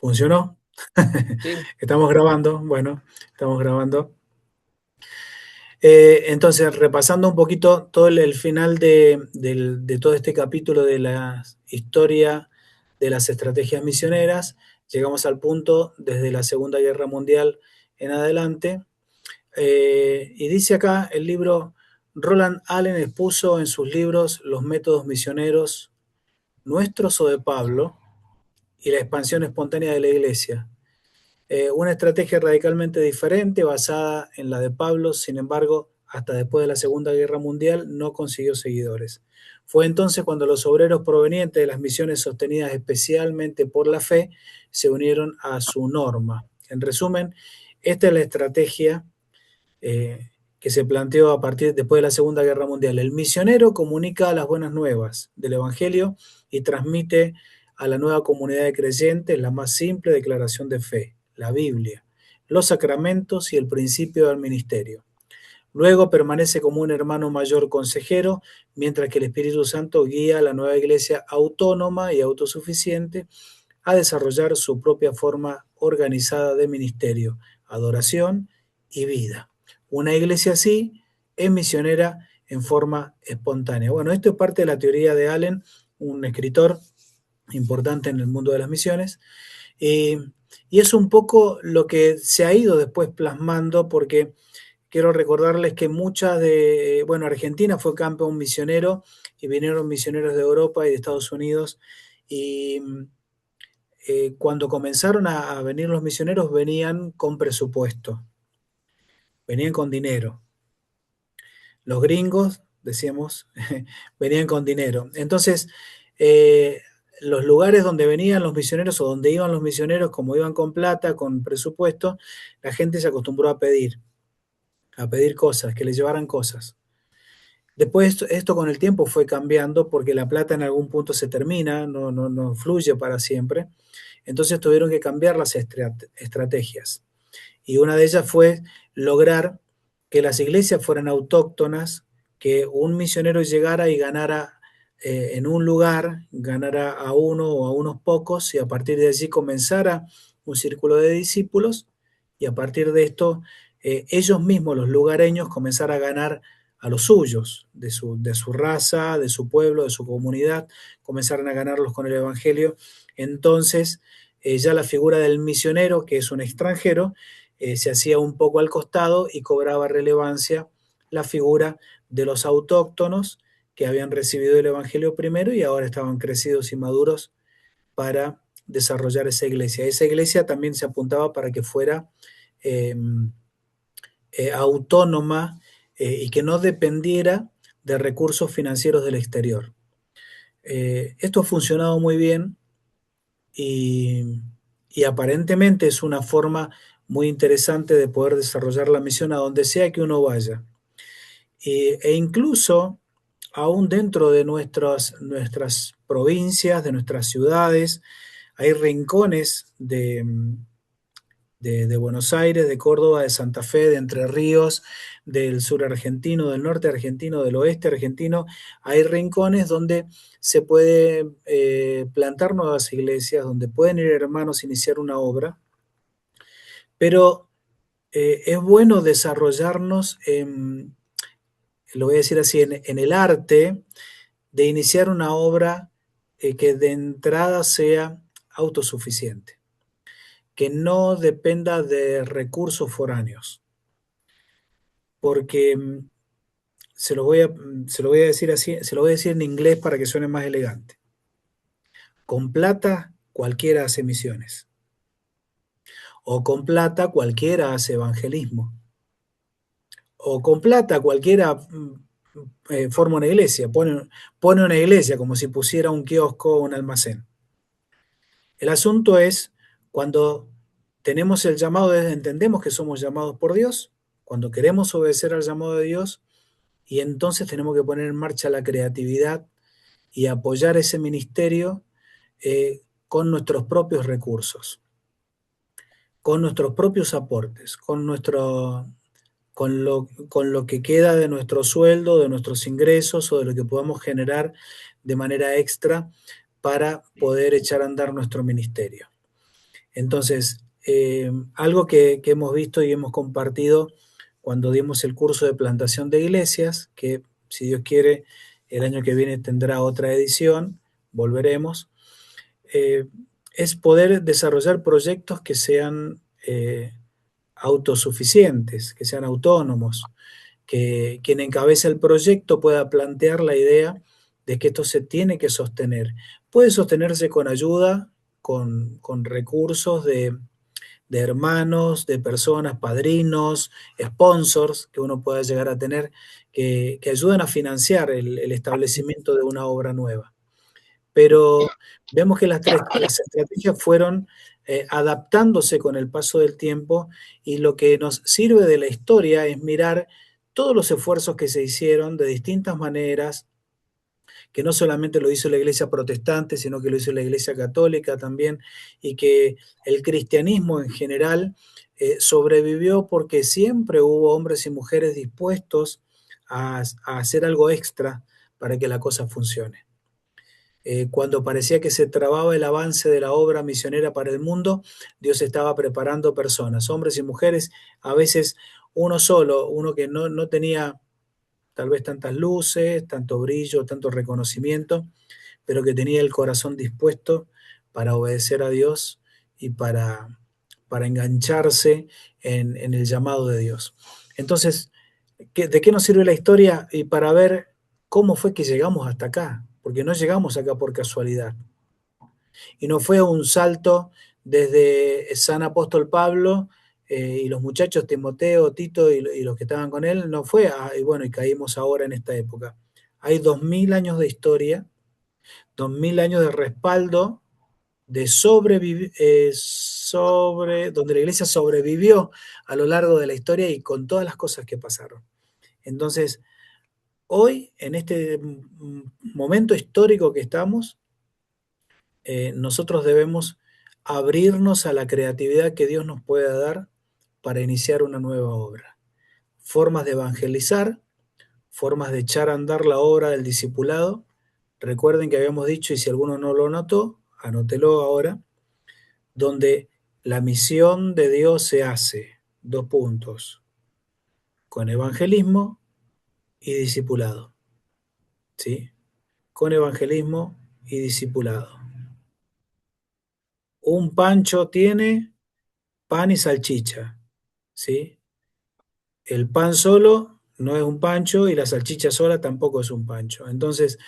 ¿Funcionó? Sí, Estamos grabando, bueno, estamos grabando. Entonces, repasando un poquito todo el final de todo este capítulo de la historia de las estrategias misioneras, llegamos al punto desde la Segunda Guerra Mundial en adelante. Y dice acá el libro, Roland Allen expuso en sus libros los métodos misioneros nuestros o de Pablo y la expansión espontánea de la Iglesia. Una estrategia radicalmente diferente basada en la de Pablo, sin embargo, hasta después de la Segunda Guerra Mundial no consiguió seguidores. Fue entonces cuando los obreros provenientes de las misiones sostenidas especialmente por la fe se unieron a su norma. En resumen, esta es la estrategia que se planteó a partir después de la Segunda Guerra Mundial. El misionero comunica las buenas nuevas del Evangelio y transmite a la nueva comunidad de creyentes la más simple declaración de fe, la Biblia, los sacramentos y el principio del ministerio. Luego permanece como un hermano mayor consejero, mientras que el Espíritu Santo guía a la nueva iglesia autónoma y autosuficiente a desarrollar su propia forma organizada de ministerio, adoración y vida. Una iglesia así es misionera en forma espontánea. Bueno, esto es parte de la teoría de Allen, un escritor importante en el mundo de las misiones, eh, y es un poco lo que se ha ido después plasmando, porque quiero recordarles que bueno, Argentina fue campeón misionero y vinieron misioneros de Europa y de Estados Unidos, y cuando comenzaron a venir los misioneros venían con presupuesto, venían con dinero. Los gringos, decíamos, venían con dinero. Entonces, eh, los lugares donde venían los misioneros o donde iban los misioneros, como iban con plata, con presupuesto, la gente se acostumbró a pedir cosas, que le llevaran cosas. Después esto con el tiempo fue cambiando porque la plata en algún punto se termina, no fluye para siempre. Entonces tuvieron que cambiar las estrategias. Y una de ellas fue lograr que las iglesias fueran autóctonas, que un misionero llegara y ganara en un lugar, ganara a uno o a unos pocos, y a partir de allí comenzara un círculo de discípulos, y a partir de esto ellos mismos, los lugareños, comenzaran a ganar a los suyos, de su raza, de su pueblo, de su comunidad, comenzaron a ganarlos con el Evangelio. Entonces, ya la figura del misionero, que es un extranjero, se hacía un poco al costado y cobraba relevancia la figura de los autóctonos que habían recibido el Evangelio primero y ahora estaban crecidos y maduros para desarrollar esa iglesia. Esa iglesia también se apuntaba para que fuera eh, autónoma y que no dependiera de recursos financieros del exterior. Esto ha funcionado muy bien y, y aparentemente es una forma muy interesante de poder desarrollar la misión a donde sea que uno vaya. E incluso, aún dentro de nuestras provincias, de nuestras ciudades, hay rincones de Buenos Aires, de Córdoba, de Santa Fe, de Entre Ríos, del sur argentino, del norte argentino, del oeste argentino. Hay rincones donde se puede plantar nuevas iglesias, donde pueden ir hermanos a iniciar una obra, pero es bueno desarrollarnos lo voy a decir así, en el arte de iniciar una obra que de entrada sea autosuficiente, que no dependa de recursos foráneos, porque se lo voy a decir así, se lo voy a decir en inglés para que suene más elegante. Con plata cualquiera hace misiones, o con plata cualquiera hace evangelismo, o con plata cualquiera forma una iglesia, pone una iglesia como si pusiera un kiosco o un almacén. El asunto es cuando tenemos el llamado, entendemos que somos llamados por Dios, cuando queremos obedecer al llamado de Dios, y entonces tenemos que poner en marcha la creatividad y apoyar ese ministerio con nuestros propios recursos, con nuestros propios aportes, con lo que queda de nuestro sueldo, de nuestros ingresos o de lo que podamos generar de manera extra para poder echar a andar nuestro ministerio. Entonces, algo que hemos visto y hemos compartido cuando dimos el curso de plantación de iglesias, que si Dios quiere, el año que viene tendrá otra edición, volveremos, eh, es poder desarrollar proyectos que sean autosuficientes, que sean autónomos, que quien encabeza el proyecto pueda plantear la idea de que esto se tiene que sostener. Puede sostenerse con ayuda, con recursos de hermanos, de personas, padrinos, sponsors que uno pueda llegar a tener, que ayuden a financiar el establecimiento de una obra nueva. Pero vemos que las estrategias fueron adaptándose con el paso del tiempo, y lo que nos sirve de la historia es mirar todos los esfuerzos que se hicieron de distintas maneras, que no solamente lo hizo la iglesia protestante, sino que lo hizo la iglesia católica también, y que el cristianismo en general sobrevivió porque siempre hubo hombres y mujeres dispuestos a hacer algo extra para que la cosa funcione. Cuando parecía que se trababa el avance de la obra misionera para el mundo, Dios estaba preparando personas, hombres y mujeres, a veces uno solo, uno que no tenía tal vez tantas luces, tanto brillo, tanto reconocimiento, pero que tenía el corazón dispuesto para obedecer a Dios y para engancharse en el llamado de Dios. Entonces, ¿de qué nos sirve la historia? Y para ver cómo fue que llegamos hasta acá, porque no llegamos acá por casualidad. Y no fue un salto desde San Apóstol Pablo y los muchachos Timoteo, Tito y los que estaban con él, no fue, y bueno, y caímos ahora en esta época. Hay 2000 años de historia, 2000 años de respaldo, de donde la iglesia sobrevivió a lo largo de la historia y con todas las cosas que pasaron. Entonces, hoy, en este momento histórico que estamos, nosotros debemos abrirnos a la creatividad que Dios nos pueda dar para iniciar una nueva obra. Formas de evangelizar, formas de echar a andar la obra del discipulado. Recuerden que habíamos dicho, y si alguno no lo notó, anótelo ahora, donde la misión de Dios se hace, dos puntos, con evangelismo y discipulado, ¿sí? Con evangelismo y discipulado. Un pancho tiene pan y salchicha, ¿sí? El pan solo no es un pancho y la salchicha sola tampoco es un pancho. Entonces,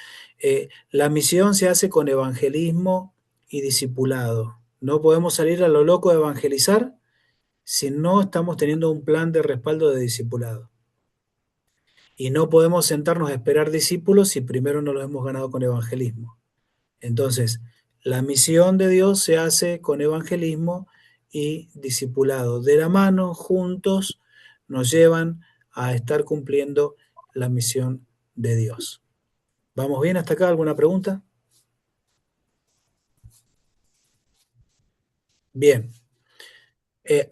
la misión se hace con evangelismo y discipulado. No podemos salir a lo loco a evangelizar si no estamos teniendo un plan de respaldo de discipulado. Y no podemos sentarnos a esperar discípulos si primero no los hemos ganado con evangelismo. Entonces, la misión de Dios se hace con evangelismo y discipulado. De la mano, juntos, nos llevan a estar cumpliendo la misión de Dios. ¿Vamos bien hasta acá? ¿Alguna pregunta? Bien.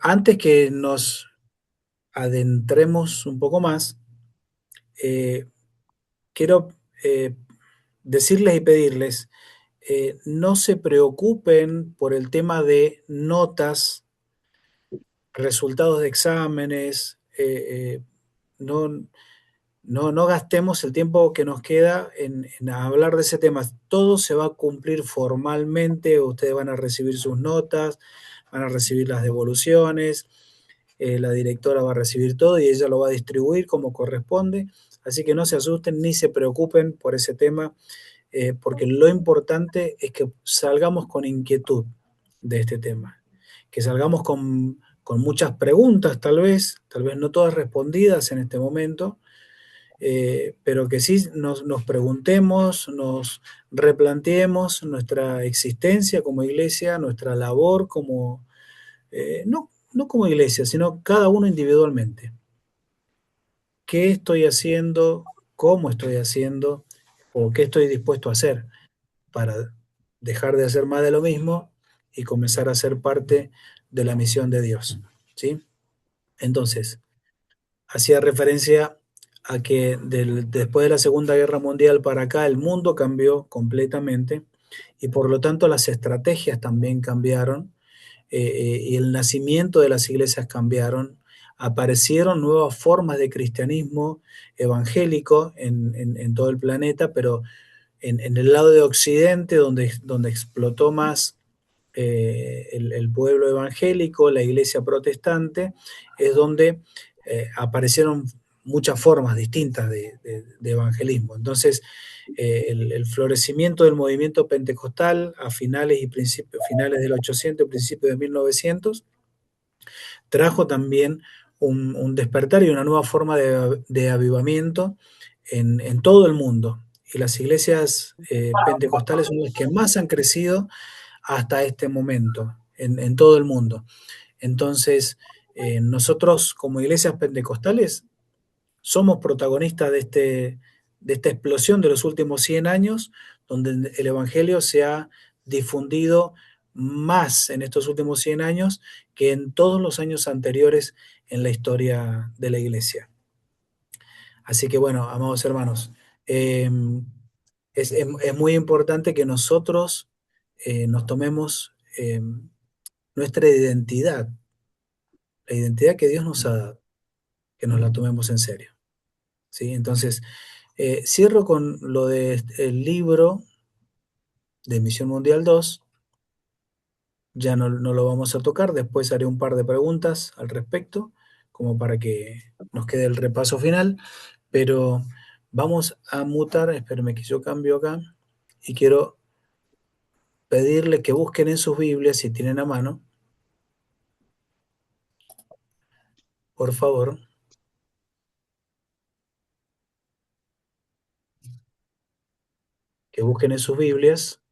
Antes que nos adentremos un poco más, eh, quiero decirles y pedirles, no se preocupen por el tema de notas, resultados de exámenes, no, no gastemos el tiempo que nos queda en hablar de ese tema. Todo se va a cumplir formalmente, ustedes van a recibir sus notas, van a recibir las devoluciones, la directora va a recibir todo y ella lo va a distribuir como corresponde, así que no se asusten ni se preocupen por ese tema, porque lo importante es que salgamos con inquietud de este tema, que salgamos con muchas preguntas tal vez no todas respondidas en este momento, pero que sí nos preguntemos, nos replanteemos nuestra existencia como iglesia, nuestra labor como, no como iglesia, sino cada uno individualmente. ¿Qué estoy haciendo? ¿Cómo estoy haciendo? ¿O qué estoy dispuesto a hacer para dejar de hacer más de lo mismo y comenzar a ser parte de la misión de Dios? ¿Sí? Entonces, hacía referencia a que después de la Segunda Guerra Mundial para acá el mundo cambió completamente y por lo tanto las estrategias también cambiaron. y el nacimiento de las iglesias cambiaron. Aparecieron nuevas formas de cristianismo evangélico en todo el planeta, pero en el lado de Occidente, donde explotó más el pueblo evangélico, la iglesia protestante, es donde aparecieron muchas formas distintas de evangelismo. Entonces, el florecimiento del movimiento pentecostal a finales y finales del 800, principios de 1900, trajo también un despertar y una nueva forma de avivamiento en todo el mundo. Y las iglesias pentecostales son las que más han crecido hasta este momento en todo el mundo. Entonces, nosotros como iglesias pentecostales somos protagonistas de esta explosión de los últimos 100 años, donde el Evangelio se ha difundido más en estos últimos 100 años que en todos los años anteriores en la historia de la iglesia. Así que bueno, amados hermanos, eh, es muy importante que nosotros nos tomemos nuestra identidad, la identidad que Dios nos ha dado, que nos la tomemos en serio. ¿Sí? Entonces, cierro con lo del libro de Misión Mundial 2. Ya no lo vamos a tocar, después haré un par de preguntas al respecto, como para que nos quede el repaso final, pero vamos a mutar, espérenme que yo cambio acá, y quiero pedirle que busquen en sus Biblias, si tienen a mano, por favor, que busquen en sus Biblias,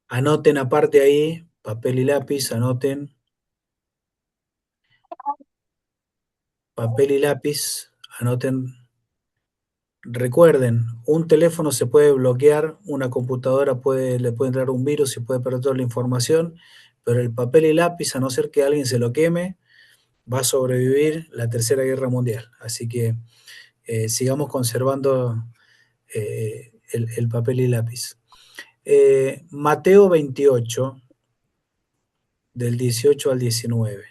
anoten aparte ahí, papel y lápiz, anoten, papel y lápiz, anoten. Recuerden, un teléfono se puede bloquear, una computadora le puede entrar un virus y puede perder toda la información, pero el papel y lápiz, a no ser que alguien se lo queme, va a sobrevivir la Tercera Guerra Mundial. Así que sigamos conservando el papel y lápiz. Mateo 28, del 18 al 19.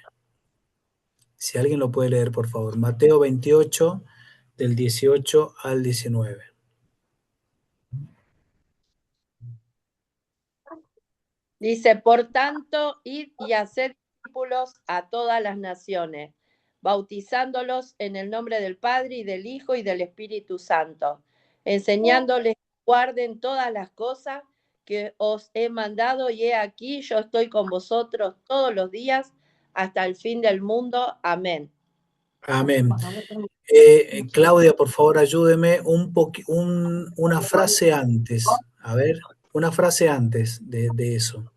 Si alguien lo puede leer, por favor. Mateo 28, del 18 al 19. Dice, por tanto, id y haced discípulos a todas las naciones, bautizándolos en el nombre del Padre y del Hijo y del Espíritu Santo, enseñándoles que guarden todas las cosas que os he mandado, y he aquí, yo estoy con vosotros todos los días hasta el fin del mundo. Amén. Amén. Claudia, por favor, ayúdeme una frase antes. A ver, una frase antes de eso.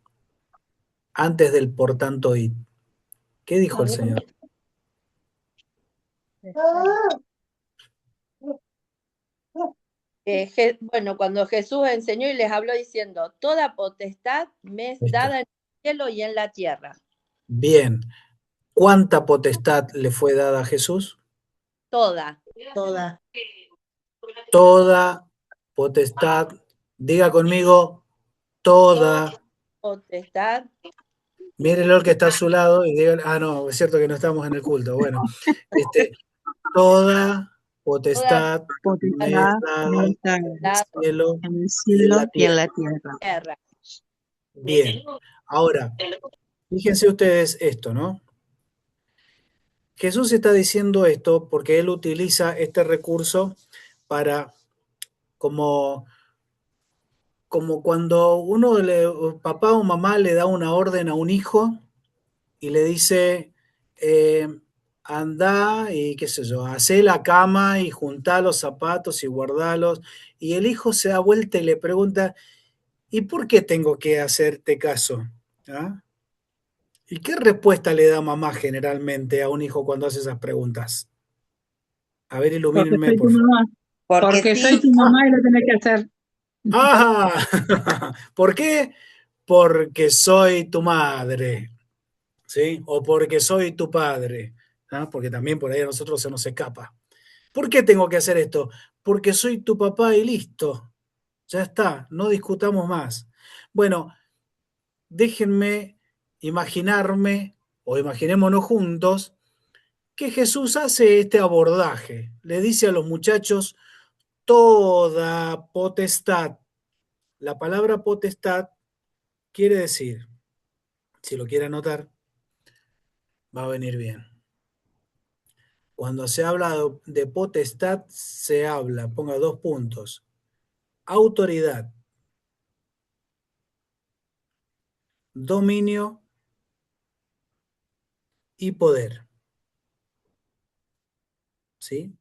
Antes del por tanto id. ¿Qué dijo el Señor? Bueno, cuando Jesús enseñó y les habló diciendo, toda potestad me es dada en el cielo y en la tierra. Bien. ¿Cuánta potestad le fue dada a Jesús? Toda. Toda potestad. Diga conmigo, toda. Potestad. Mírenlo el que está a su lado y digan, no, es cierto que no estamos en el culto. Bueno, toda potestad me es dada en el cielo y en la tierra. Bien. Ahora, fíjense ustedes esto, ¿no? Jesús está diciendo esto porque él utiliza este recurso para, como cuando papá o mamá le da una orden a un hijo y le dice, anda y qué sé yo, hacé la cama y juntá los zapatos y guardalos, y el hijo se da vuelta y le pregunta, ¿y por qué tengo que hacerte caso? ¿Ah? ¿Y qué respuesta le da mamá generalmente a un hijo cuando hace esas preguntas? A ver, ilumínenme, por favor. Porque soy tu mamá y lo tenés que hacer. ¡Ah! ¿Por qué? Porque soy tu madre, ¿sí? O porque soy tu padre, ¿ah? Porque también por ahí a nosotros se nos escapa. ¿Por qué tengo que hacer esto? Porque soy tu papá y listo. Ya está, no discutamos más. Bueno, déjenme imaginarme, o imaginémonos juntos, que Jesús hace este abordaje. Le dice a los muchachos, toda potestad. La palabra potestad quiere decir, si lo quiere anotar, va a venir bien. Cuando se habla de potestad, se habla, ponga 2 puntos, autoridad, dominio y poder. ¿Sí?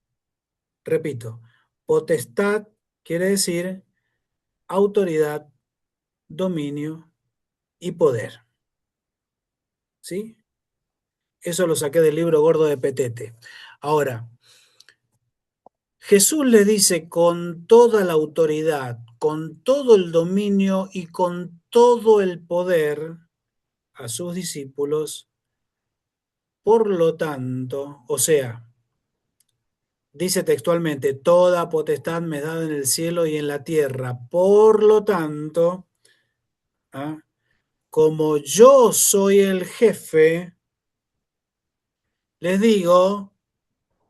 Repito, potestad quiere decir autoridad, dominio y poder. ¿Sí? Eso lo saqué del libro gordo de Petete. Ahora, Jesús le dice con toda la autoridad, con todo el dominio y con todo el poder a sus discípulos, por lo tanto, o sea, dice textualmente, toda potestad me es dada en el cielo y en la tierra, por lo tanto, ¿ah? Como yo soy el jefe, les digo,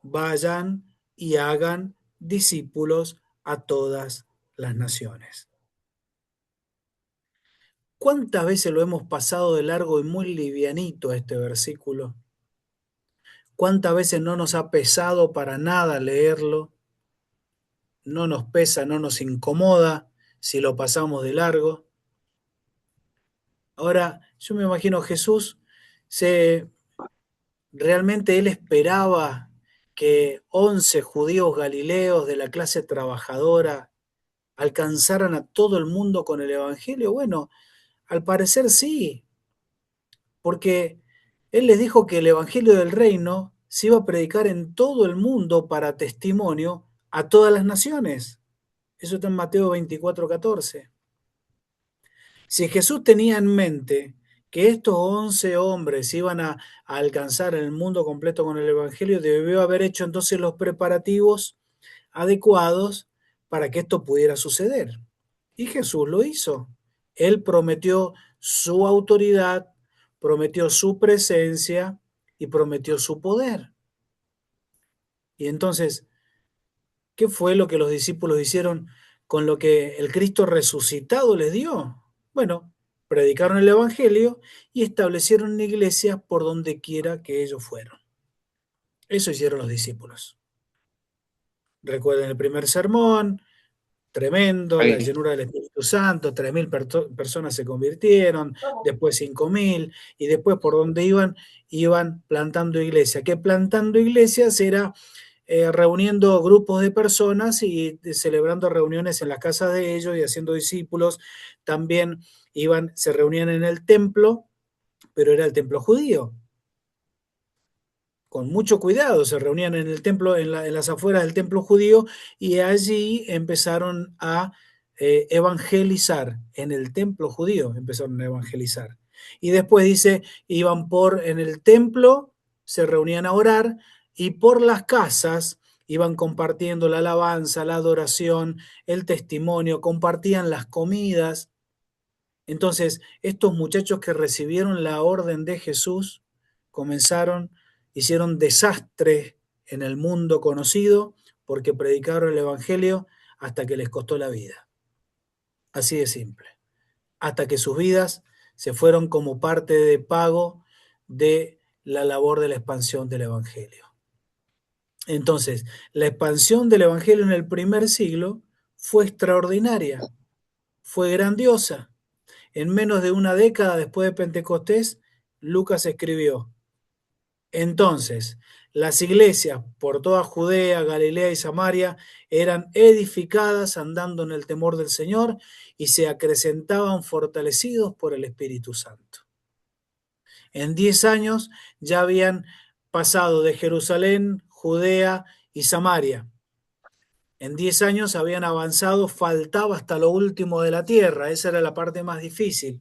vayan y hagan discípulos a todas las naciones. ¿Cuántas veces lo hemos pasado de largo y muy livianito este versículo? ¿Cuántas veces no nos ha pesado para nada leerlo? No nos pesa, no nos incomoda si lo pasamos de largo. Ahora, yo me imagino Jesús, realmente él esperaba que 11 judíos galileos de la clase trabajadora alcanzaran a todo el mundo con el Evangelio. Bueno, al parecer sí, porque él les dijo que el Evangelio del Reino se iba a predicar en todo el mundo para testimonio a todas las naciones. Eso está en Mateo 24:14. Si Jesús tenía en mente que estos 11 hombres iban a alcanzar el mundo completo con el Evangelio, debió haber hecho entonces los preparativos adecuados para que esto pudiera suceder. Y Jesús lo hizo. Él prometió su autoridad, prometió su presencia y prometió su poder. Y entonces, ¿qué fue lo que los discípulos hicieron con lo que el Cristo resucitado les dio? Bueno, predicaron el Evangelio y establecieron iglesias por donde quiera que ellos fueron. Eso hicieron los discípulos. Recuerden el primer sermón, tremendo, la llenura del Espíritu Santo, 3.000 personas se convirtieron, después 5.000, y después por donde iban plantando iglesias. Que plantando iglesias era reuniendo grupos de personas y celebrando reuniones en la casa de ellos y haciendo discípulos. También se reunían en el templo, pero era el templo judío. Con mucho cuidado, se reunían en el templo, en las afueras del templo judío, y allí empezaron a evangelizar. En el templo judío empezaron a evangelizar. Y después dice, iban en el templo, se reunían a orar, y por las casas iban compartiendo la alabanza, la adoración, el testimonio, compartían las comidas. Entonces, estos muchachos que recibieron la orden de Jesús hicieron desastre en el mundo conocido porque predicaron el Evangelio hasta que les costó la vida. Así de simple. Hasta que sus vidas se fueron como parte de pago de la labor de la expansión del Evangelio. Entonces, la expansión del Evangelio en el primer siglo fue extraordinaria, fue grandiosa. En menos de una década después de Pentecostés, Lucas escribió: entonces, las iglesias por toda Judea, Galilea y Samaria eran edificadas andando en el temor del Señor y se acrecentaban fortalecidos por el Espíritu Santo. En 10 años ya habían pasado de Jerusalén, Judea y Samaria. En 10 años habían avanzado, faltaba hasta lo último de la tierra, esa era la parte más difícil.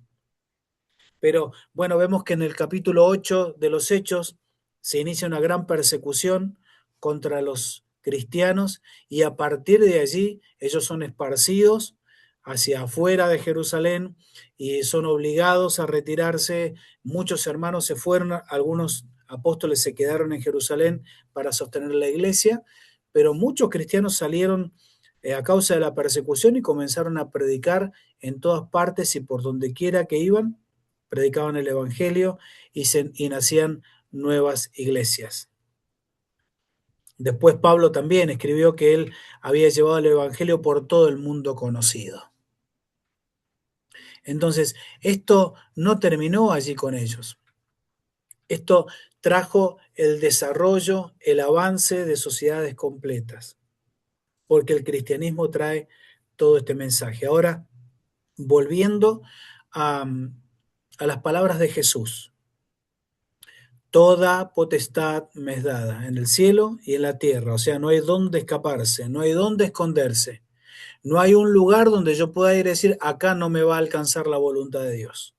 Pero bueno, vemos que en el capítulo 8 de los Hechos se inicia una gran persecución contra los cristianos y a partir de allí ellos son esparcidos hacia afuera de Jerusalén y son obligados a retirarse. Muchos hermanos se fueron, algunos apóstoles se quedaron en Jerusalén para sostener la iglesia, pero muchos cristianos salieron a causa de la persecución y comenzaron a predicar en todas partes y por donde quiera que iban, predicaban el evangelio y nacían nuevas iglesias. Después Pablo también escribió que él había llevado el evangelio por todo el mundo conocido. Entonces, esto no terminó allí con ellos. Esto trajo el desarrollo, el avance de sociedades completas, porque el cristianismo trae todo este mensaje. Ahora, volviendo a las palabras de Jesús. Toda potestad me es dada en el cielo y en la tierra. O sea, no hay dónde escaparse, no hay dónde esconderse. No hay un lugar donde yo pueda ir y decir, acá no me va a alcanzar la voluntad de Dios.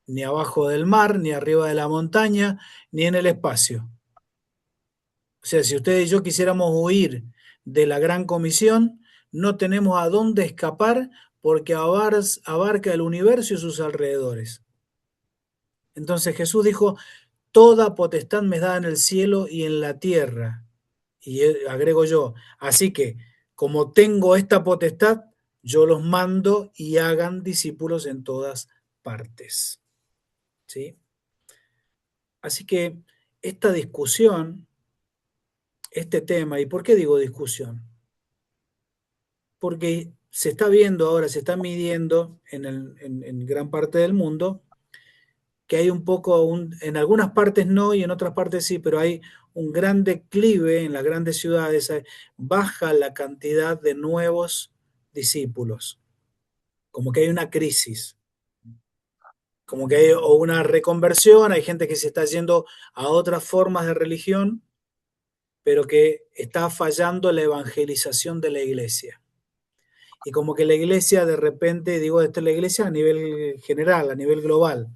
Ni abajo del mar, ni arriba de la montaña, ni en el espacio. O sea, si ustedes y yo quisiéramos huir de la gran comisión, no tenemos a dónde escapar porque abarca el universo y sus alrededores. Entonces Jesús dijo, toda potestad me es dada en el cielo y en la tierra. Y agrego yo, así que como tengo esta potestad, yo los mando y hagan discípulos en todas partes. ¿Sí? Así que esta discusión, este tema, ¿y por qué digo discusión? Porque se está viendo ahora, se está midiendo en gran parte del mundo que hay un poco, en algunas partes no y en otras partes sí, pero hay un gran declive en las grandes ciudades, baja la cantidad de nuevos discípulos, como que hay una crisis, como que hay o una reconversión, hay gente que se está yendo a otras formas de religión, pero que está fallando la evangelización de la iglesia. Y como que la iglesia de repente, digo, esta es la iglesia a nivel general, a nivel global,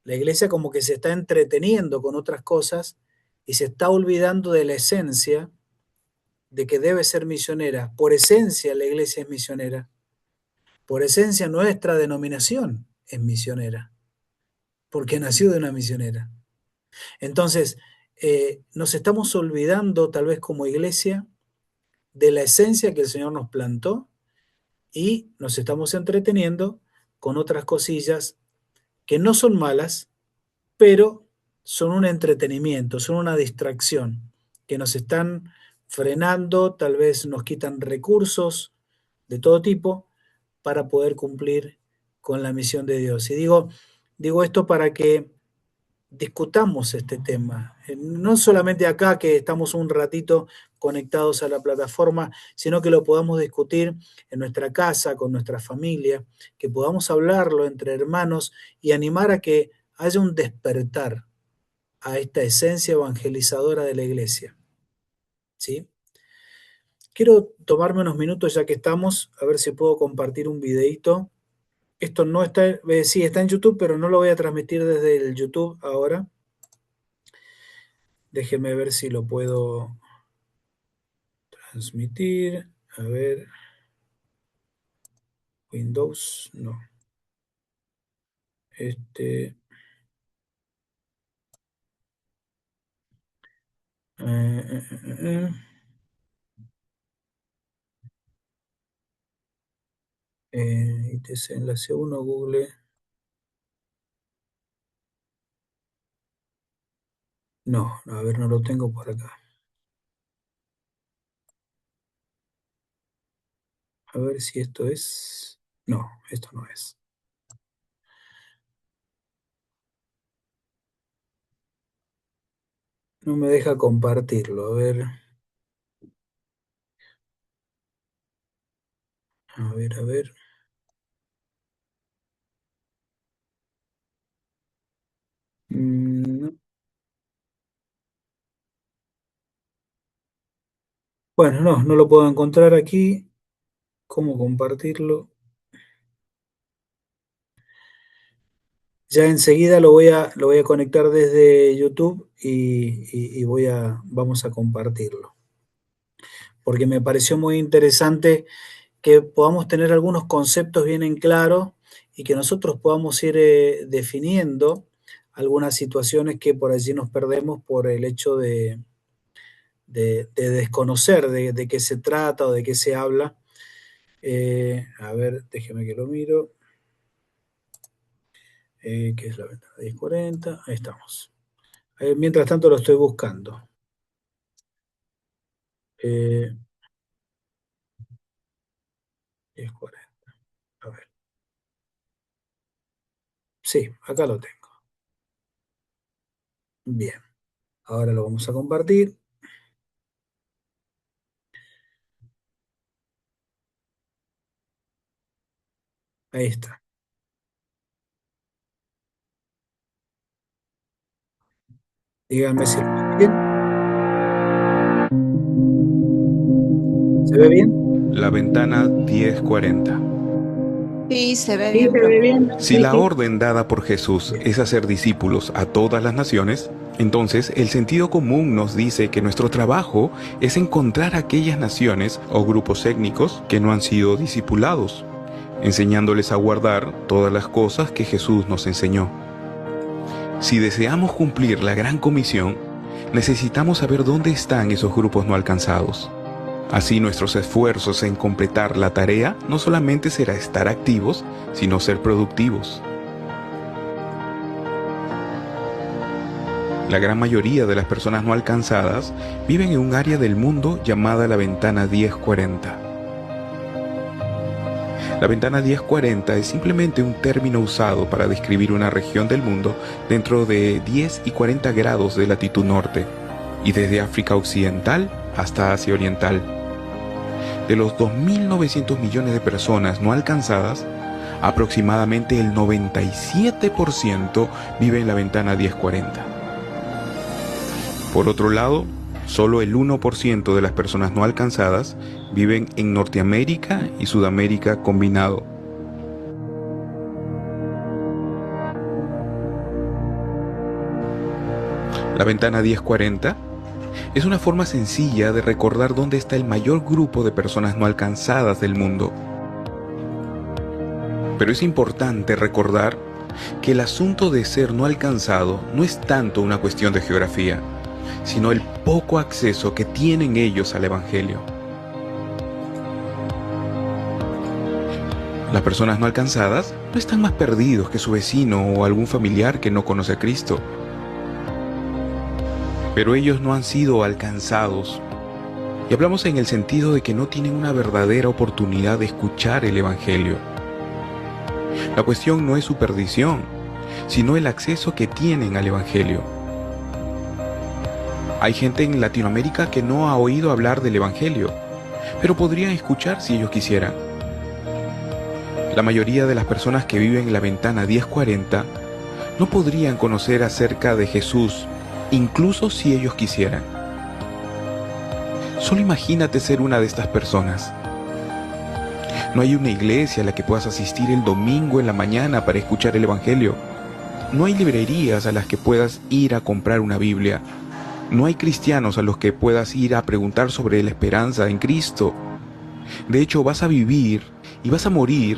la iglesia como que se está entreteniendo con otras cosas y se está olvidando de la esencia de que debe ser misionera. Por esencia la iglesia es misionera. Por esencia nuestra denominación es misionera, porque nació de una misionera. Entonces, nos estamos olvidando tal vez como iglesia de la esencia que el Señor nos plantó y nos estamos entreteniendo con otras cosillas que no son malas, pero son un entretenimiento, son una distracción, que nos están frenando, tal vez nos quitan recursos de todo tipo para poder cumplir con la misión de Dios. Y digo esto para que discutamos este tema, no solamente acá que estamos un ratito conectados a la plataforma, sino que lo podamos discutir en nuestra casa, con nuestra familia, que podamos hablarlo entre hermanos y animar a que haya un despertar a esta esencia evangelizadora de la iglesia. ¿Sí? Quiero tomarme unos minutos ya que estamos, a ver si puedo compartir un videito. Esto no está, sí, está en YouTube, pero no lo voy a transmitir desde el YouTube ahora. Déjenme ver si lo puedo transmitir. A ver. Windows, no. Este. ITC enlace 1, Google. No, a ver, no lo tengo por acá. A ver si esto es. No, esto no es. No me deja compartirlo. A ver. A ver, a ver. No. Bueno, no lo puedo encontrar aquí. ¿Cómo compartirlo? Ya enseguida lo voy a conectar desde YouTube y vamos a compartirlo. Porque me pareció muy interesante que podamos tener algunos conceptos bien en claro y que nosotros podamos ir definiendo algunas situaciones que por allí nos perdemos por el hecho de desconocer de qué se trata o de qué se habla. A ver, déjeme que lo miro. ¿Qué es la ventana 1040? Ahí estamos. Mientras tanto lo estoy buscando. 1040. A ver. Sí, acá lo tengo. Bien. Ahora lo vamos a compartir. Ahí está. Díganme si lo ven bien. ¿Se ve bien? La ventana 1040. Sí, se ve Sí, bien, se ve profe. bien. Si Sí, la sí. orden dada por Jesús es hacer discípulos a todas las naciones, entonces el sentido común nos dice que nuestro trabajo es encontrar aquellas naciones o grupos étnicos que no han sido discipulados, enseñándoles a guardar todas las cosas que Jesús nos enseñó. Si deseamos cumplir la gran comisión, necesitamos saber dónde están esos grupos no alcanzados. Así nuestros esfuerzos en completar la tarea no solamente será estar activos, sino ser productivos. La gran mayoría de las personas no alcanzadas viven en un área del mundo llamada la ventana 1040. La ventana 1040 es simplemente un término usado para describir una región del mundo dentro de 10 y 40 grados de latitud norte, y desde África Occidental hasta Asia Oriental. De los 2.900 millones de personas no alcanzadas, aproximadamente el 97% vive en la ventana 1040. Por otro lado, solo el 1% de las personas no alcanzadas viven en Norteamérica y Sudamérica combinado. La ventana 1040 es una forma sencilla de recordar dónde está el mayor grupo de personas no alcanzadas del mundo. Pero es importante recordar que el asunto de ser no alcanzado no es tanto una cuestión de geografía, sino el poco acceso que tienen ellos al Evangelio. Las personas no alcanzadas no están más perdidos que su vecino o algún familiar que no conoce a Cristo. Pero ellos no han sido alcanzados. Y hablamos en el sentido de que no tienen una verdadera oportunidad de escuchar el Evangelio. La cuestión no es su perdición, sino el acceso que tienen al Evangelio. Hay gente en Latinoamérica que no ha oído hablar del Evangelio, pero podrían escuchar si ellos quisieran. La mayoría de las personas que viven en la ventana 1040 no podrían conocer acerca de Jesús, incluso si ellos quisieran. Solo imagínate ser una de estas personas. No hay una iglesia a la que puedas asistir el domingo en la mañana para escuchar el Evangelio. No hay librerías a las que puedas ir a comprar una Biblia. No hay cristianos a los que puedas ir a preguntar sobre la esperanza en Cristo. De hecho, vas a vivir y vas a morir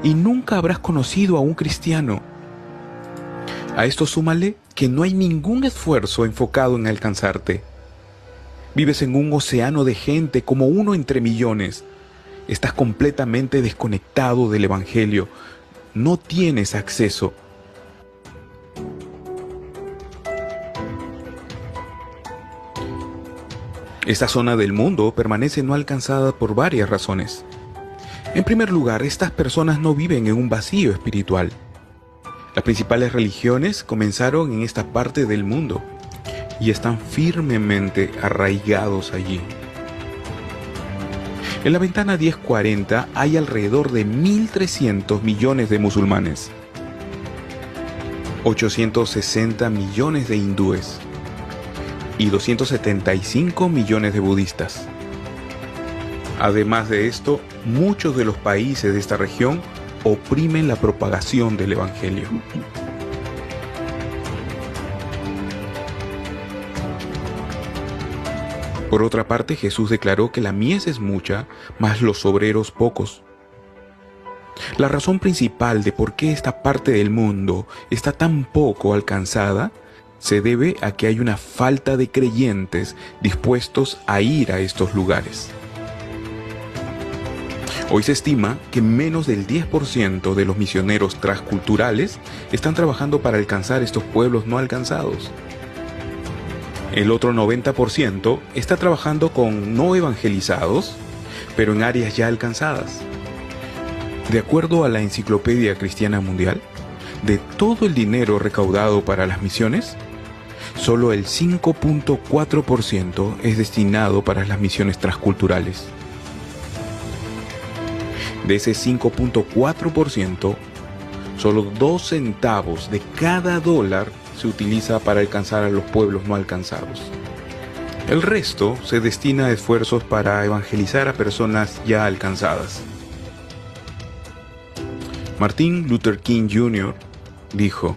y nunca habrás conocido a un cristiano. A esto súmale que no hay ningún esfuerzo enfocado en alcanzarte. Vives en un océano de gente como uno entre millones. Estás completamente desconectado del Evangelio. No tienes acceso. Esta zona del mundo permanece no alcanzada por varias razones. En primer lugar, estas personas no viven en un vacío espiritual. Las principales religiones comenzaron en esta parte del mundo y están firmemente arraigados allí. En la ventana 1040 hay alrededor de 1.300 millones de musulmanes, 860 millones de hindúes y 275 millones de budistas. Además de esto, muchos de los países de esta región oprimen la propagación del Evangelio. Por otra parte, Jesús declaró que la mies es mucha, mas los obreros pocos. La razón principal de por qué esta parte del mundo está tan poco alcanzada se debe a que hay una falta de creyentes dispuestos a ir a estos lugares. Hoy se estima que menos del 10% de los misioneros transculturales están trabajando para alcanzar estos pueblos no alcanzados. El otro 90% está trabajando con no evangelizados, pero en áreas ya alcanzadas. De acuerdo a la Enciclopedia Cristiana Mundial, de todo el dinero recaudado para las misiones, solo el 5.4% es destinado para las misiones transculturales. De ese 5.4%, solo 2 centavos de cada dólar se utiliza para alcanzar a los pueblos no alcanzados. El resto se destina a esfuerzos para evangelizar a personas ya alcanzadas. Martin Luther King Jr. dijo: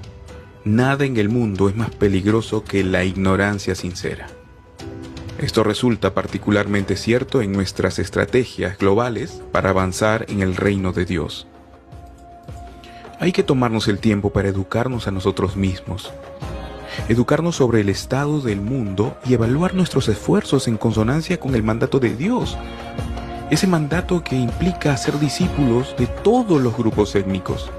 "Nada en el mundo es más peligroso que la ignorancia sincera". Esto resulta particularmente cierto en nuestras estrategias globales para avanzar en el reino de Dios. Hay que tomarnos el tiempo para educarnos a nosotros mismos, educarnos sobre el estado del mundo y evaluar nuestros esfuerzos en consonancia con el mandato de Dios. Ese mandato que implica ser discípulos de todos los grupos étnicos.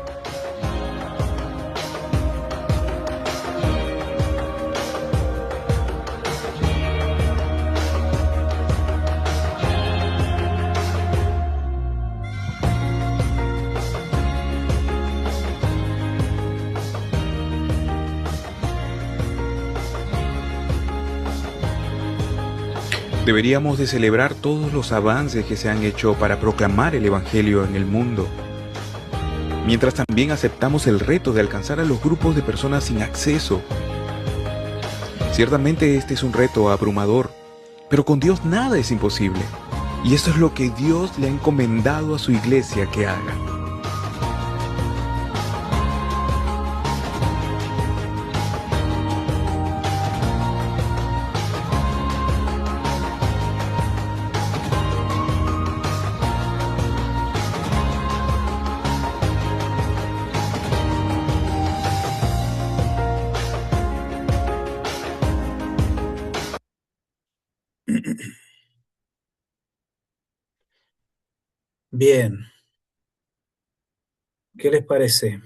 Deberíamos de celebrar todos los avances que se han hecho para proclamar el Evangelio en el mundo, mientras también aceptamos el reto de alcanzar a los grupos de personas sin acceso. Ciertamente este es un reto abrumador, pero con Dios nada es imposible, y esto es lo que Dios le ha encomendado a su iglesia que haga. Bien, ¿qué les parece?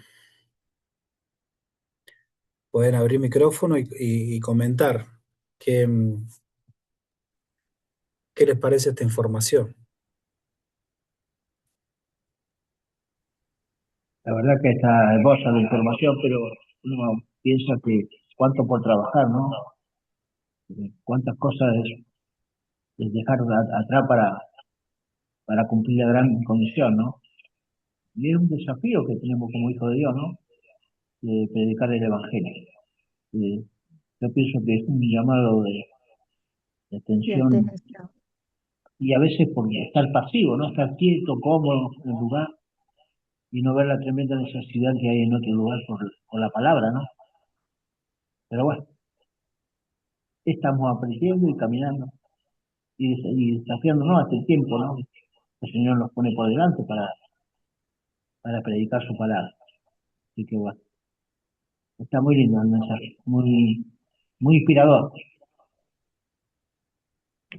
Pueden abrir micrófono y comentar qué les parece esta información. La verdad que está hermosa la información, pero uno piensa que cuánto por trabajar, ¿no? Cuántas cosas es dejar atrás para cumplir la gran comisión, ¿no? Y es un desafío que tenemos como hijos de Dios, ¿no? De predicar el Evangelio. Yo pienso que es un llamado de atención y a veces por estar pasivo, ¿no? Estar quieto, cómodo en el lugar y no ver la tremenda necesidad que hay en otro lugar por la palabra, ¿no? Pero bueno, estamos aprendiendo y caminando y desafiándonos hasta el tiempo, ¿no? El Señor nos pone por delante para predicar su palabra. Así que bueno, está muy lindo el mensaje, muy inspirador.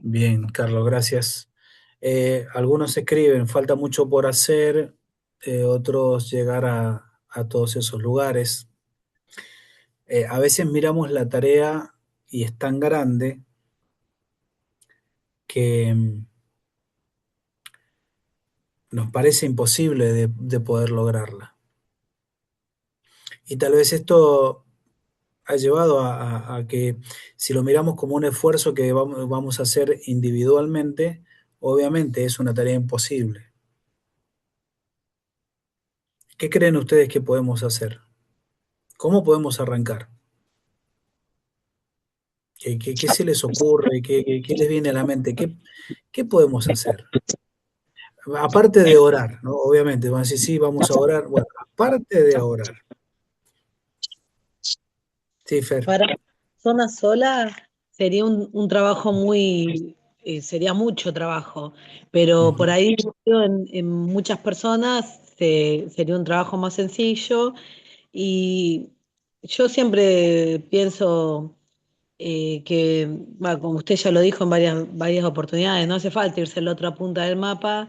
Bien, Carlos, gracias. Algunos escriben, falta mucho por hacer, otros llegar a todos esos lugares. A veces miramos la tarea y es tan grande que nos parece imposible de poder lograrla. Y tal vez esto ha llevado a que si lo miramos como un esfuerzo que vamos a hacer individualmente, obviamente es una tarea imposible. ¿Qué creen ustedes que podemos hacer? ¿Cómo podemos arrancar? ¿Qué se les ocurre? ¿Qué les viene a la mente? ¿Qué podemos hacer? Aparte de orar, ¿no? Obviamente, van a decir, sí, vamos a orar. Bueno, aparte de orar. Sí, Fer. Para zona sola sería un trabajo muy, sería mucho trabajo, pero por Ujú, ahí en muchas personas sería un trabajo más sencillo y yo siempre pienso que, bueno, como usted ya lo dijo en varias oportunidades, no hace falta irse a la otra punta del mapa,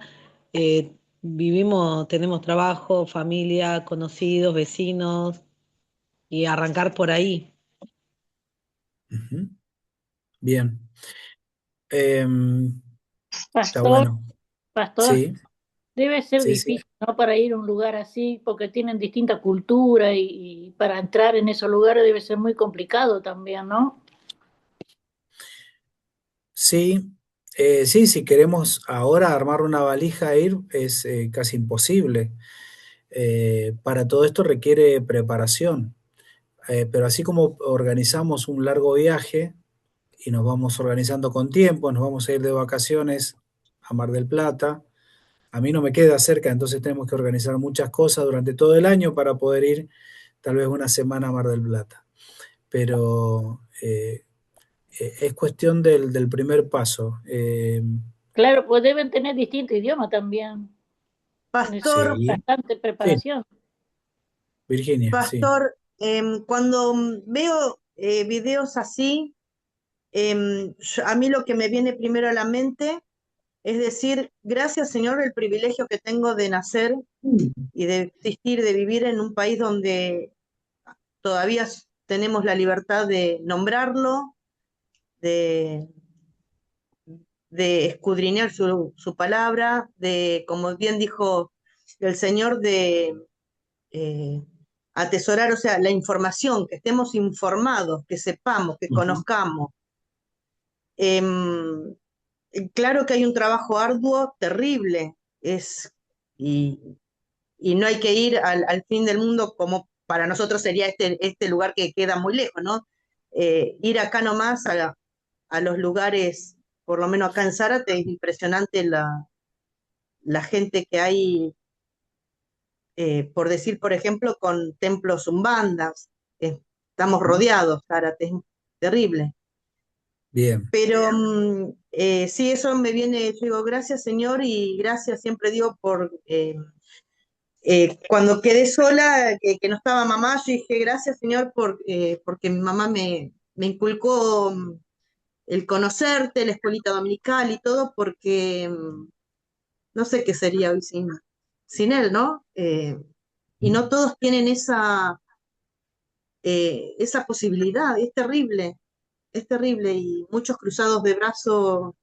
vivimos, tenemos trabajo, familia, conocidos, vecinos y arrancar por ahí. ujú. Bien. Em, Está Pastor, bueno. pastor, Sí, debe ser sí, sí. difícil, ¿no? Para ir a un lugar así, porque tienen distinta cultura y para entrar en esos lugares debe ser muy complicado también, ¿no? Sí, sí, si queremos ahora armar una valija e ir, es casi imposible. Para todo esto requiere preparación. Pero así como organizamos un largo viaje y nos vamos organizando con tiempo, nos vamos a ir de vacaciones a Mar del Plata. A mí no me queda cerca, entonces tenemos que organizar muchas cosas durante todo el año para poder ir tal vez una semana a Mar del Plata. Pero es cuestión del primer paso. Claro, pues deben tener distinto idioma también. Necesitan Pastor, Sí, bastante sí, preparación. Virginia, sí. pastor, cuando veo videos así, a mí lo que me viene primero a la mente es decir, gracias Señor el privilegio que tengo de nacer y de existir, de vivir en un país donde todavía tenemos la libertad de nombrarlo, de, de escudriñar su palabra, de, como bien dijo el Señor, de eh, atesorar, o sea, la información, que estemos informados, que sepamos, que Ujú. conozcamos. Em, claro que hay un trabajo arduo, terrible, es, y, y no hay que ir al fin del mundo como para nosotros sería este lugar que queda muy lejos, ¿no? Ir acá nomás a los lugares, por lo menos acá en Zárate, es impresionante la gente que hay, por decir, por ejemplo, con templos umbandas. Estamos rodeados, Zárate, es terrible. Bien, Pero sí, eso me viene, yo digo, gracias Señor y gracias siempre digo por, cuando quedé sola, que no estaba mamá, yo dije, gracias Señor porque mi mamá me inculcó el conocerte, la escuelita dominical y todo, porque no sé qué sería hoy sin él, ¿no? Y no todos tienen esa posibilidad, es terrible, y muchos cruzados de brazos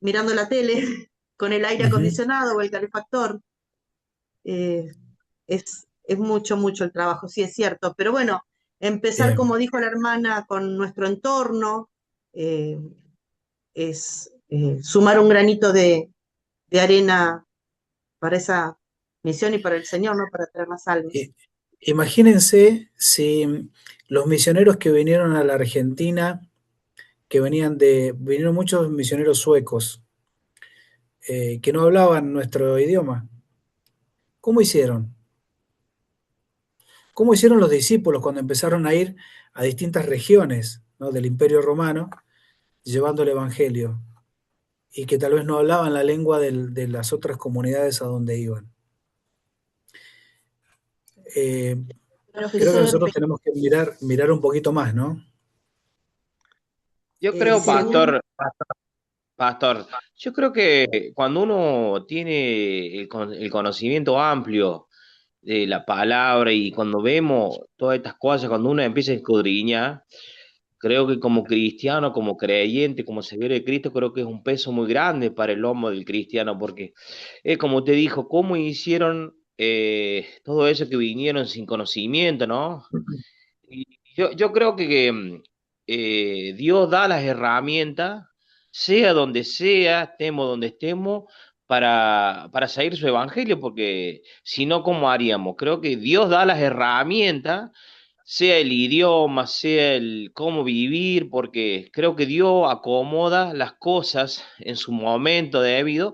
mirando la tele con el aire ujú, acondicionado o el calefactor. Eh, es mucho, mucho el trabajo, sí es cierto, pero bueno, empezar, bien, como dijo la hermana, con nuestro entorno, eh, es sumar un granito de arena para esa misión y para el Señor, ¿no? Para traer más almas. I- Imagínense si los misioneros que vinieron a la Argentina, vinieron muchos misioneros suecos, que no hablaban nuestro idioma. ¿Cómo hicieron? ¿Cómo hicieron los discípulos cuando empezaron a ir a distintas regiones, ¿no?, del Imperio Romano llevando el Evangelio y que tal vez no hablaban la lengua de las otras comunidades a donde iban? Eh, Pero Creo que ser, nosotros tenemos que mirar un poquito más, ¿no? Yo creo, según pastor, yo creo que cuando uno tiene el conocimiento amplio de la palabra y cuando vemos todas estas cosas, cuando uno empieza a escudriñar, creo que como cristiano, como creyente, como seguidor de Cristo, creo que es un peso muy grande para el lomo del cristiano, porque es como te dijo, cómo hicieron todo eso que vinieron sin conocimiento, ¿no? Y yo creo que Dios da las herramientas, sea donde sea, estemos donde estemos, para seguir su evangelio, porque si no, ¿cómo haríamos? Creo que Dios da las herramientas, sea el idioma, sea el cómo vivir, porque creo que Dios acomoda las cosas en su momento debido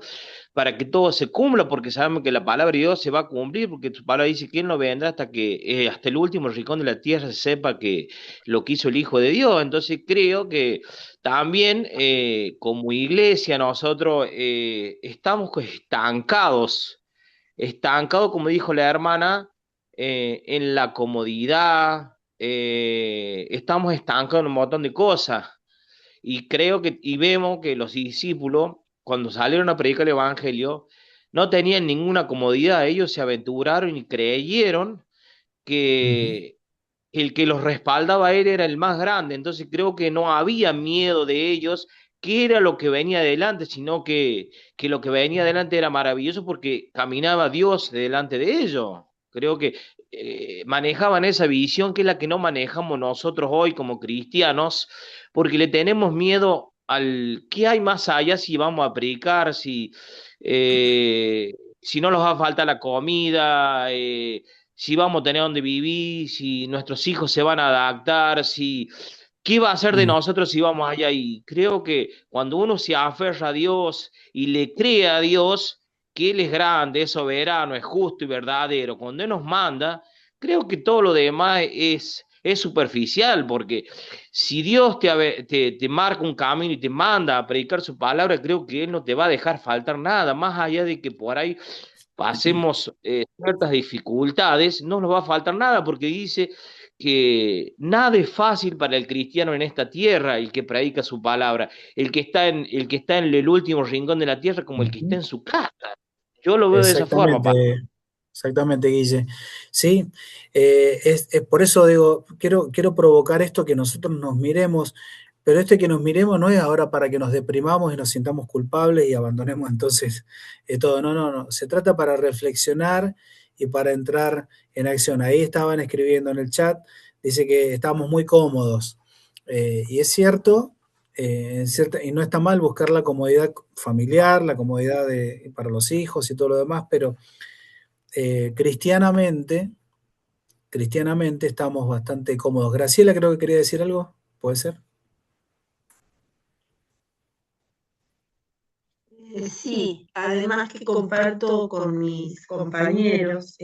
para que todo se cumpla, porque sabemos que la palabra de Dios se va a cumplir, porque tu palabra dice que Él no vendrá hasta que hasta el último rincón de la tierra se sepa que lo que hizo el Hijo de Dios. Entonces creo que también como iglesia nosotros estamos estancados, como dijo la hermana, en la comodidad, estamos estancados en un montón de cosas. Y creo que, y vemos que los discípulos, cuando salieron a predicar el Evangelio, no tenían ninguna comodidad. Ellos se aventuraron y creyeron Ujú. que el que los respaldaba a él era el más grande. Entonces creo que no había miedo de ellos, que era lo que venía adelante, sino que lo que venía adelante era maravilloso porque caminaba Dios delante de ellos. Creo que manejaban esa visión que es la que no manejamos nosotros hoy como cristianos, porque le tenemos miedo al qué hay más allá si vamos a predicar, si no nos va a faltar la comida, si vamos a tener donde vivir, si nuestros hijos se van a adaptar, si qué va a hacer de Mm. nosotros si vamos allá. Y creo que cuando uno se aferra a Dios y le cree a Dios que Él es grande, es soberano, es justo y verdadero, cuando Él nos manda, creo que todo lo demás es superficial, porque si Dios te marca un camino y te manda a predicar su palabra, creo que Él no te va a dejar faltar nada, más allá de que por ahí pasemos ciertas dificultades, no nos va a faltar nada porque dice que nada es fácil para el cristiano en esta tierra, el que predica su palabra, el que está en el último rincón de la tierra como el que está Ujú. en su casa. Yo lo veo de esa forma, Exactamente, exactamente, Guille. Sí, es por eso digo, quiero provocar esto, que nosotros nos miremos, pero este que nos miremos no es ahora para que nos deprimamos y nos sintamos culpables y abandonemos entonces todo. No, no, no. Se trata para reflexionar y para entrar en acción. Ahí estaban escribiendo en el chat, dice que estábamos muy cómodos. Y es cierto, y no está mal buscar la comodidad familiar, la comodidad para los hijos y todo lo demás, pero cristianamente estamos bastante cómodos. Graciela creo que quería decir algo, ¿puede ser? Sí, además que comparto con mis compañeros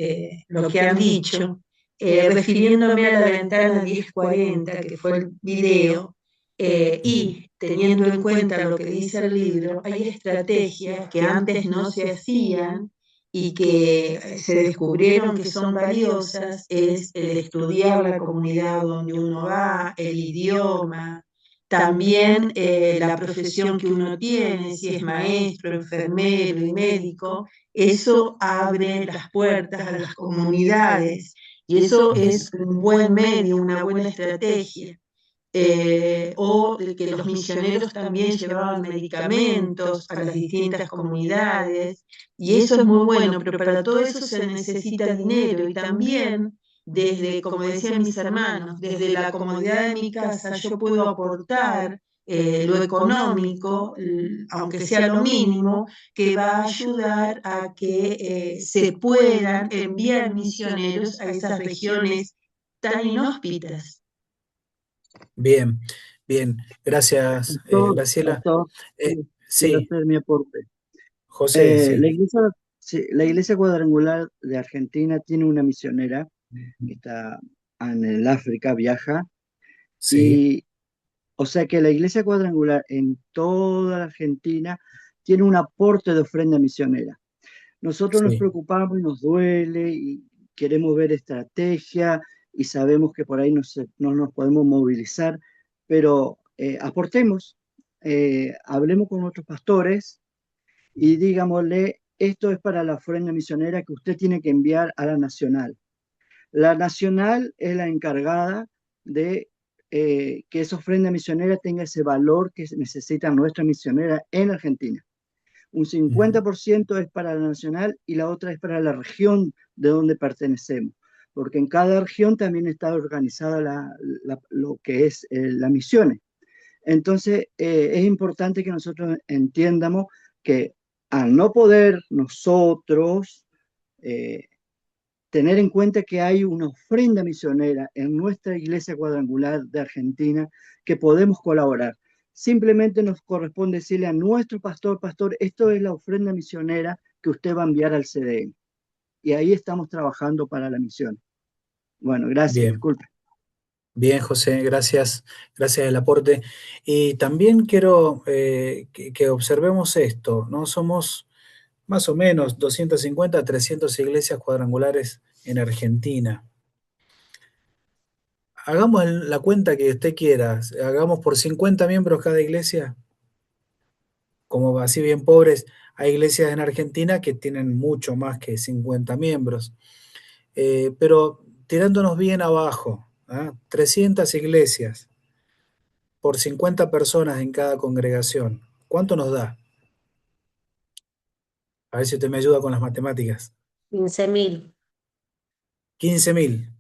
lo que han dicho, refiriéndome a la ventana 1040, que fue el video, y teniendo en cuenta lo que dice el libro, hay estrategias que antes no se hacían y que se descubrieron que son valiosas, es el estudiar la comunidad donde uno va, el idioma, también la profesión que uno tiene, si es maestro, enfermero y médico, eso abre las puertas a las comunidades y eso es un buen medio, una buena estrategia. O de que los misioneros también llevaban medicamentos a las distintas comunidades, y eso es muy bueno, pero para todo eso se necesita dinero y también desde, como decían mis hermanos, desde la comodidad de mi casa yo puedo aportar lo económico, aunque sea lo mínimo, que va a ayudar a que se puedan enviar misioneros a esas regiones tan inhóspitas. Bien, bien. Gracias, Pastor, Graciela. pastor, quiero Sí, hacer mi aporte. José, La sí, iglesia, sí, la Iglesia Cuadrangular de Argentina tiene una misionera que está en el África, viaja, sí, y o sea que la Iglesia Cuadrangular en toda la Argentina tiene un aporte de ofrenda misionera. Nosotros nos sí. preocupamos y nos duele y queremos ver estrategia y sabemos que por ahí no nos podemos movilizar, pero aportemos, hablemos con otros pastores y digámosle, esto es para la ofrenda misionera que usted tiene que enviar a la nacional. La nacional es la encargada de que esa ofrenda misionera tenga ese valor que necesita nuestra misionera en Argentina. Un Ujú. 50% es para la nacional y la otra es para la región de donde pertenecemos, porque en cada región también está organizada lo que es las misiones. Entonces, es importante que nosotros entiendamos que al no poder nosotros eh, tener en cuenta que hay una ofrenda misionera en nuestra iglesia cuadrangular de Argentina que podemos colaborar. Simplemente nos corresponde decirle a nuestro pastor, pastor, esto es la ofrenda misionera que usted va a enviar al CDN. Y ahí estamos trabajando para la misión. Bueno, gracias, Bien, disculpe. bien, José, gracias, gracias del aporte. Y también quiero que observemos esto, ¿no? Somos más o menos 250 a 300 iglesias cuadrangulares en Argentina. Hagamos la cuenta que usted quiera, hagamos por 50 miembros cada iglesia, como así bien pobres. Hay iglesias en Argentina que tienen mucho más que 50 miembros. Pero tirándonos bien abajo, ¿ah? 300 iglesias por 50 personas en cada congregación. ¿Cuánto nos da? A ver si usted me ayuda con las matemáticas. 15.000. 15.000.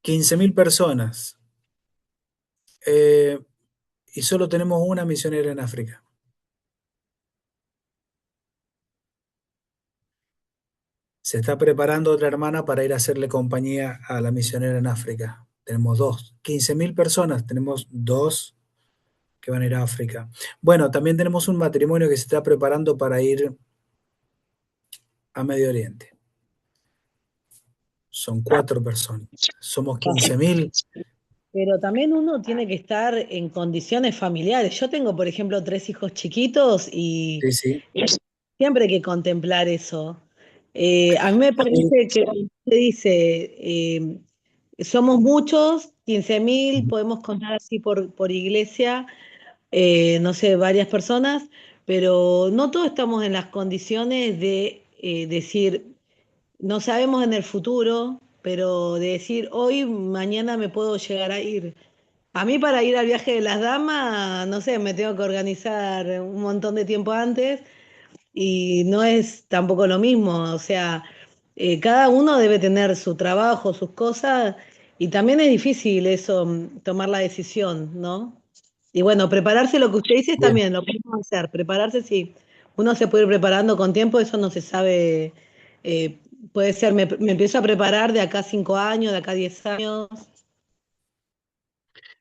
15.000 personas. Y solo tenemos una misionera en África. Se está preparando otra hermana para ir a hacerle compañía a la misionera en África. Tenemos dos. 15.000 personas, tenemos dos que van a ir a África. Bueno, también tenemos un matrimonio que se está preparando para ir a Medio Oriente. Son 4 personas. Somos 15.000. Pero también uno tiene que estar en condiciones familiares. Yo tengo, por ejemplo, 3 hijos chiquitos y Sí, sí. siempre hay que contemplar eso. A mí me parece que se dice, somos muchos, 15.000, podemos contar así por iglesia, no sé, varias personas, pero no todos estamos en las condiciones de decir, no sabemos en el futuro, pero de decir, hoy, mañana me puedo llegar a ir. A mí para ir al viaje de las damas, no sé, me tengo que organizar un montón de tiempo antes y no es tampoco lo mismo. O sea, cada uno debe tener su trabajo, sus cosas y también es difícil eso, tomar la decisión, ¿no? Y bueno, prepararse, lo que usted dice Bien. también, lo podemos hacer. Prepararse, sí. Uno se puede ir preparando con tiempo, eso no se sabe. eh, Puede ser, me empiezo a preparar de acá a 5 años, de acá a 10 años.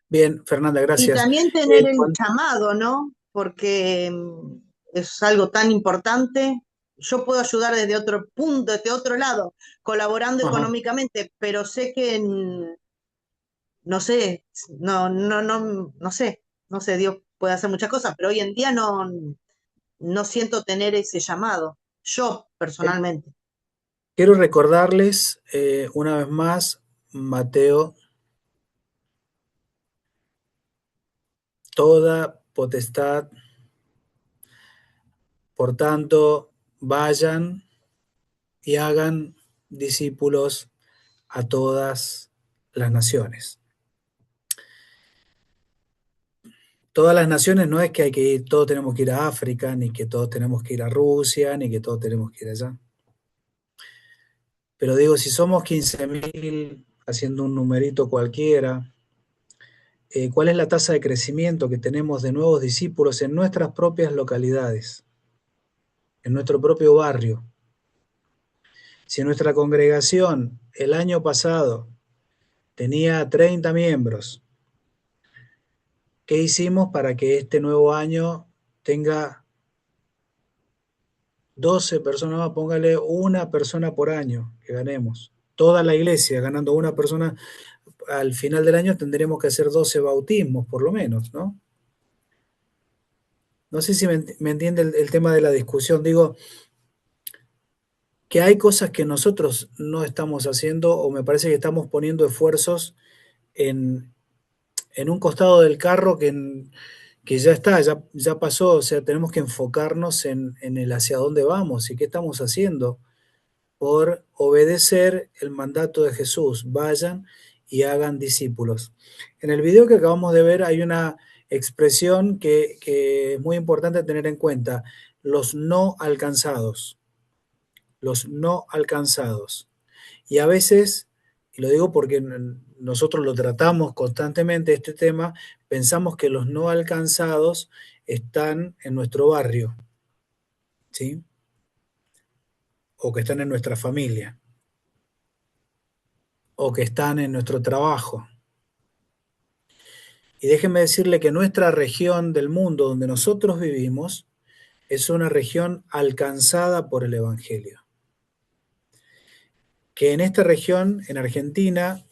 Bien, Fernanda, Y gracias. también tener el Juan, llamado, ¿no? Porque es algo tan importante. Yo puedo ayudar desde otro punto, desde otro lado, colaborando ajá. económicamente, pero sé que, no sé, no sé, Dios puede hacer muchas cosas, pero hoy en día no siento tener ese llamado, yo personalmente. Quiero recordarles una vez más Mateo, toda potestad, por tanto, vayan y hagan discípulos a todas las naciones. Todas las naciones no es que hay que ir, todos tenemos que ir a África, ni que todos tenemos que ir a Rusia, ni que todos tenemos que ir allá. Pero digo, si somos 15.000, haciendo un numerito cualquiera, ¿cuál es la tasa de crecimiento que tenemos de nuevos discípulos en nuestras propias localidades, en nuestro propio barrio? Si nuestra congregación el año pasado tenía 30 miembros, ¿qué hicimos para que este nuevo año tenga 12 personas más? Póngale una persona por año que ganemos. Toda la iglesia ganando una persona, al final del año tendremos que hacer 12 bautismos, por lo menos, ¿no? No sé si me entiende el tema de la discusión. Digo, que hay cosas que nosotros no estamos haciendo o me parece que estamos poniendo esfuerzos en un costado del carro que ya está, ya pasó. O sea, tenemos que enfocarnos en el hacia dónde vamos y qué estamos haciendo por obedecer el mandato de Jesús. Vayan y hagan discípulos. En el video que acabamos de ver hay una expresión que es muy importante tener en cuenta: los no alcanzados. Los no alcanzados. Y a veces, y lo digo porque nosotros lo tratamos constantemente, este tema, pensamos que los no alcanzados están en nuestro barrio, ¿sí? o que están en nuestra familia, o que están en nuestro trabajo. Y déjenme decirle que nuestra región del mundo donde nosotros vivimos es una región alcanzada por el Evangelio. Que en esta región, en Argentina,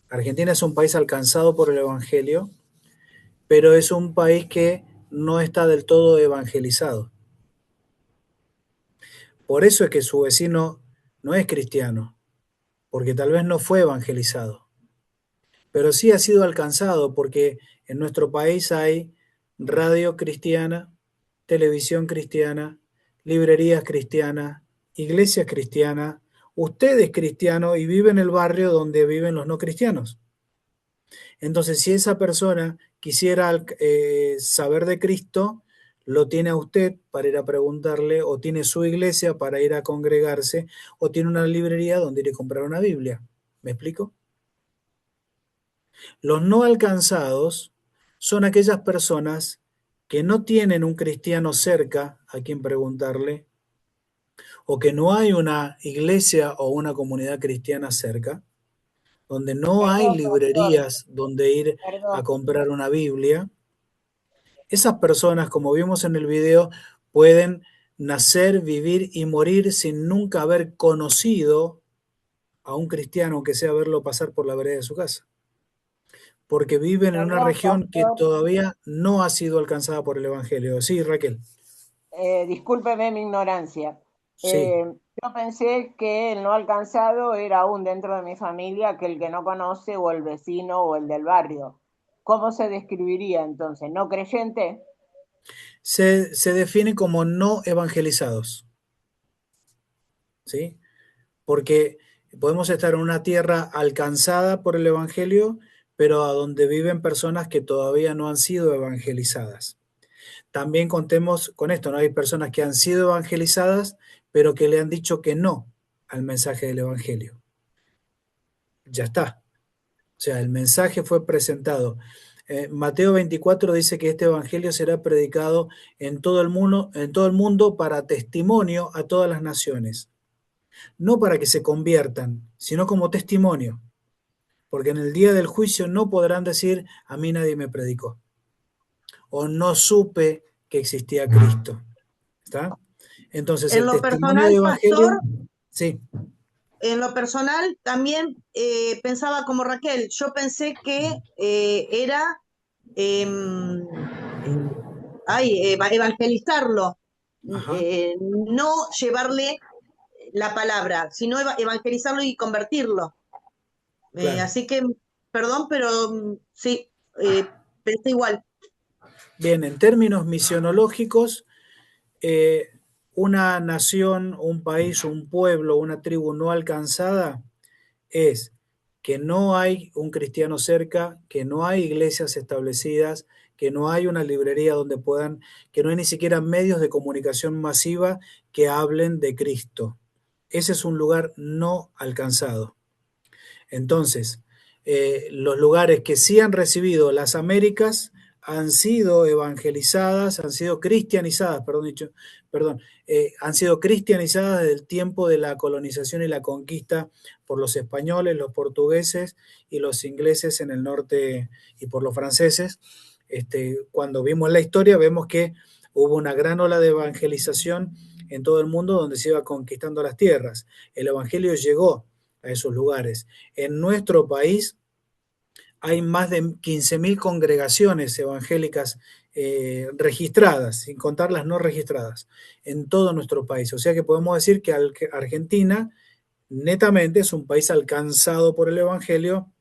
Argentina es un país alcanzado por el Evangelio, pero es un país que no está del todo evangelizado. Por eso es que su vecino no es cristiano, porque tal vez no fue evangelizado, pero sí ha sido alcanzado porque en nuestro país hay radio cristiana, televisión cristiana, librerías cristianas, iglesias cristianas, usted es cristiano y vive en el barrio donde viven los no cristianos. Entonces, si esa persona quisiera saber de Cristo, lo tiene a usted para ir a preguntarle, o tiene su iglesia para ir a congregarse, o tiene una librería donde ir a comprar una Biblia. ¿Me explico? Los no alcanzados son aquellas personas que no tienen un cristiano cerca a quien preguntarle, o que no hay una iglesia o una comunidad cristiana cerca, donde no hay Perdón, pastor, librerías donde ir a perdón. comprar una Biblia. Esas personas, como vimos en el video, pueden nacer, vivir y morir sin nunca haber conocido a un cristiano, aunque sea verlo pasar por la vereda de su casa, porque viven en una Perdón, región que pastor. todavía no ha sido alcanzada por el Evangelio. Sí, Raquel. Discúlpeme mi ignorancia. Sí. Yo pensé que el no alcanzado era aún dentro de mi familia que el que no conoce o el vecino o el del barrio. ¿Cómo se describiría entonces? ¿No creyente? Se define como no evangelizados, ¿sí? Porque podemos estar en una tierra alcanzada por el Evangelio, pero a donde viven personas que todavía no han sido evangelizadas. También contemos con esto, ¿no? Hay personas que han sido evangelizadas, pero que le han dicho que no al mensaje del Evangelio. Ya está. O sea, el mensaje fue presentado. Mateo 24 dice que este Evangelio será predicado en todo el mundo para testimonio a todas las naciones. No para que se conviertan, sino como testimonio. Porque en el día del juicio no podrán decir, a mí nadie me predicó. O no supe que existía Cristo. ¿Está? Entonces, En el lo testimonio personal, del Evangelio, pastor, sí. en lo personal también pensaba como Raquel. Yo pensé que era evangelizarlo, no llevarle la palabra, sino evangelizarlo y convertirlo. Claro. Así que, perdón, pero sí, pensé igual. Bien, en términos misionológicos, una nación, un país, un pueblo, una tribu no alcanzada es que no hay un cristiano cerca, que no hay iglesias establecidas, que no hay una librería donde puedan, que no hay ni siquiera medios de comunicación masiva que hablen de Cristo. Ese es un lugar no alcanzado. Entonces, los lugares que sí han recibido las Américas han sido evangelizadas, han sido cristianizadas, han sido cristianizadas desde el tiempo de la colonización y la conquista por los españoles, los portugueses y los ingleses en el norte y por los franceses. Cuando vimos la historia vemos que hubo una gran ola de evangelización en todo el mundo donde se iba conquistando las tierras. El evangelio llegó a esos lugares. En nuestro país hay más de 15.000 congregaciones evangélicas registradas, sin contar las no registradas, en todo nuestro país. O sea que podemos decir que Argentina netamente es un país alcanzado por el Evangelio.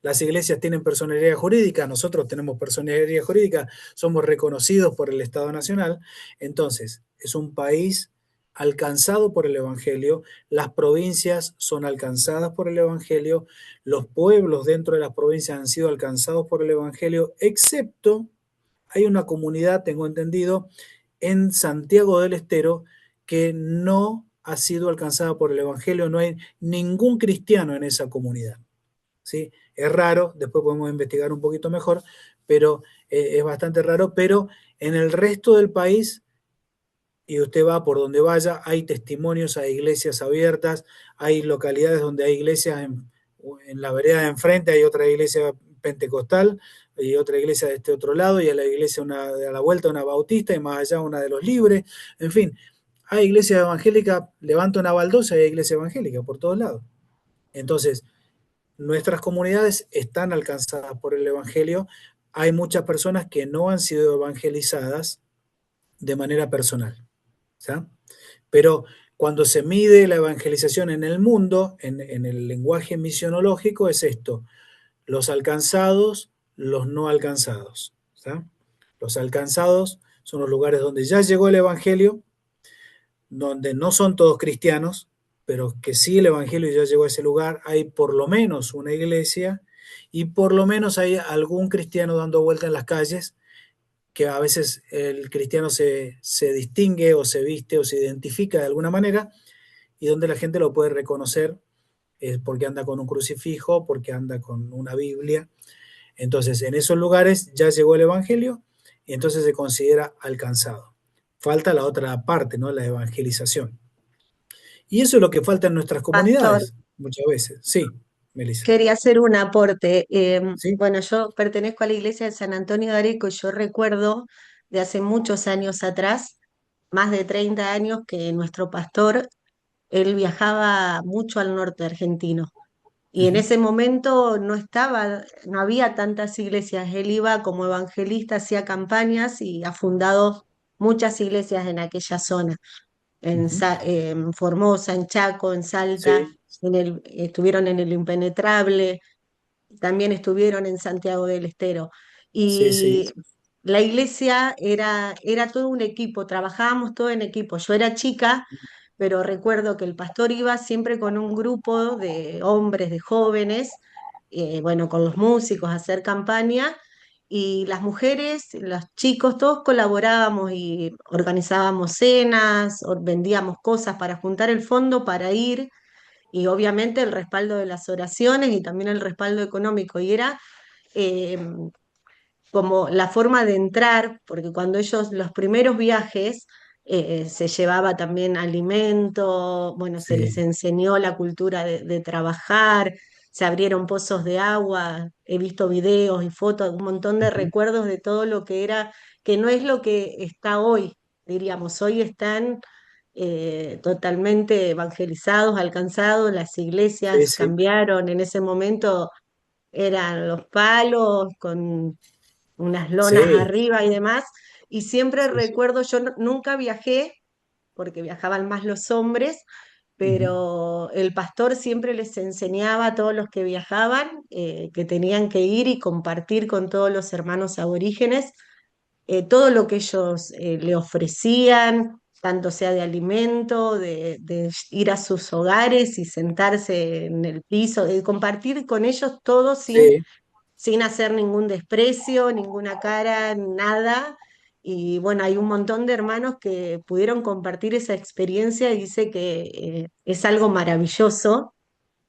Las iglesias tienen personería jurídica, nosotros tenemos personería jurídica, somos reconocidos por el Estado Nacional. Entonces, es un país alcanzado por el Evangelio, las provincias son alcanzadas por el Evangelio, los pueblos dentro de las provincias han sido alcanzados por el Evangelio, excepto hay una comunidad, tengo entendido, en Santiago del Estero que no ha sido alcanzada por el Evangelio, no hay ningún cristiano en esa comunidad. ¿Sí? Es raro, después podemos investigar un poquito mejor, pero es bastante raro, pero en el resto del país y usted va por donde vaya, hay testimonios, hay iglesias abiertas, hay localidades donde hay iglesias en la vereda de enfrente, hay otra iglesia pentecostal, y otra iglesia de este otro lado, y a la iglesia a la vuelta una bautista, y más allá una de los libres, en fin, hay iglesias evangélicas, levanta una baldosa y hay iglesia evangélica por todos lados. Entonces, nuestras comunidades están alcanzadas por el Evangelio, hay muchas personas que no han sido evangelizadas de manera personal, ¿sí? Pero cuando se mide la evangelización en el mundo, en el lenguaje misionológico, es esto: los alcanzados, los no alcanzados, ¿sí? Los alcanzados son los lugares donde ya llegó el Evangelio, donde no son todos cristianos, pero que sí el Evangelio ya llegó a ese lugar, hay por lo menos una iglesia y por lo menos hay algún cristiano dando vuelta en las calles, que a veces el cristiano se distingue o se viste o se identifica de alguna manera, y donde la gente lo puede reconocer porque anda con un crucifijo, porque anda con una Biblia. Entonces, en esos lugares ya llegó el Evangelio y entonces se considera alcanzado. Falta la otra parte, ¿no? La evangelización. Y eso es lo que falta en nuestras Pastor, comunidades muchas veces. Sí, Melissa. quería hacer un aporte. Sí. Bueno, yo pertenezco a la iglesia de San Antonio de Areco y yo recuerdo de hace muchos años atrás, más de 30 años, que nuestro pastor, él viajaba mucho al norte argentino. Y en ese momento no había tantas iglesias. Él iba como evangelista, hacía campañas y ha fundado muchas iglesias en aquella zona, en Formosa, en Chaco, en Salta, Sí, estuvieron en el Impenetrable, también estuvieron en Santiago del Estero. sí, sí. Y la iglesia era todo un equipo, trabajábamos todo en equipo. Yo era chica, pero recuerdo que el pastor iba siempre con un grupo de hombres, de jóvenes, bueno, con los músicos a hacer campaña, y las mujeres, los chicos, todos colaborábamos y organizábamos cenas, vendíamos cosas para juntar el fondo para ir, y obviamente el respaldo de las oraciones y también el respaldo económico. Y era eh, como la forma de entrar, porque cuando ellos, los primeros viajes, se llevaba también alimento, bueno, se les Sí. enseñó la cultura de trabajar, se abrieron pozos de agua, he visto videos y fotos, un montón de recuerdos de todo lo que era, que no es lo que está hoy, diríamos, hoy están totalmente evangelizados, alcanzados, las Sí, iglesias sí. cambiaron, en ese momento eran los palos con unas lonas Sí, arriba y demás, y siempre sí, sí. recuerdo, yo nunca viajé, porque viajaban más los hombres, pero el pastor siempre les enseñaba a todos los que viajaban que tenían que ir y compartir con todos los hermanos aborígenes todo lo que ellos le ofrecían, tanto sea de alimento, de ir a sus hogares y sentarse en el piso, de compartir con ellos todo Sí, sin hacer ningún desprecio, ninguna cara, nada. Y bueno, hay un montón de hermanos que pudieron compartir esa experiencia y dice que es algo maravilloso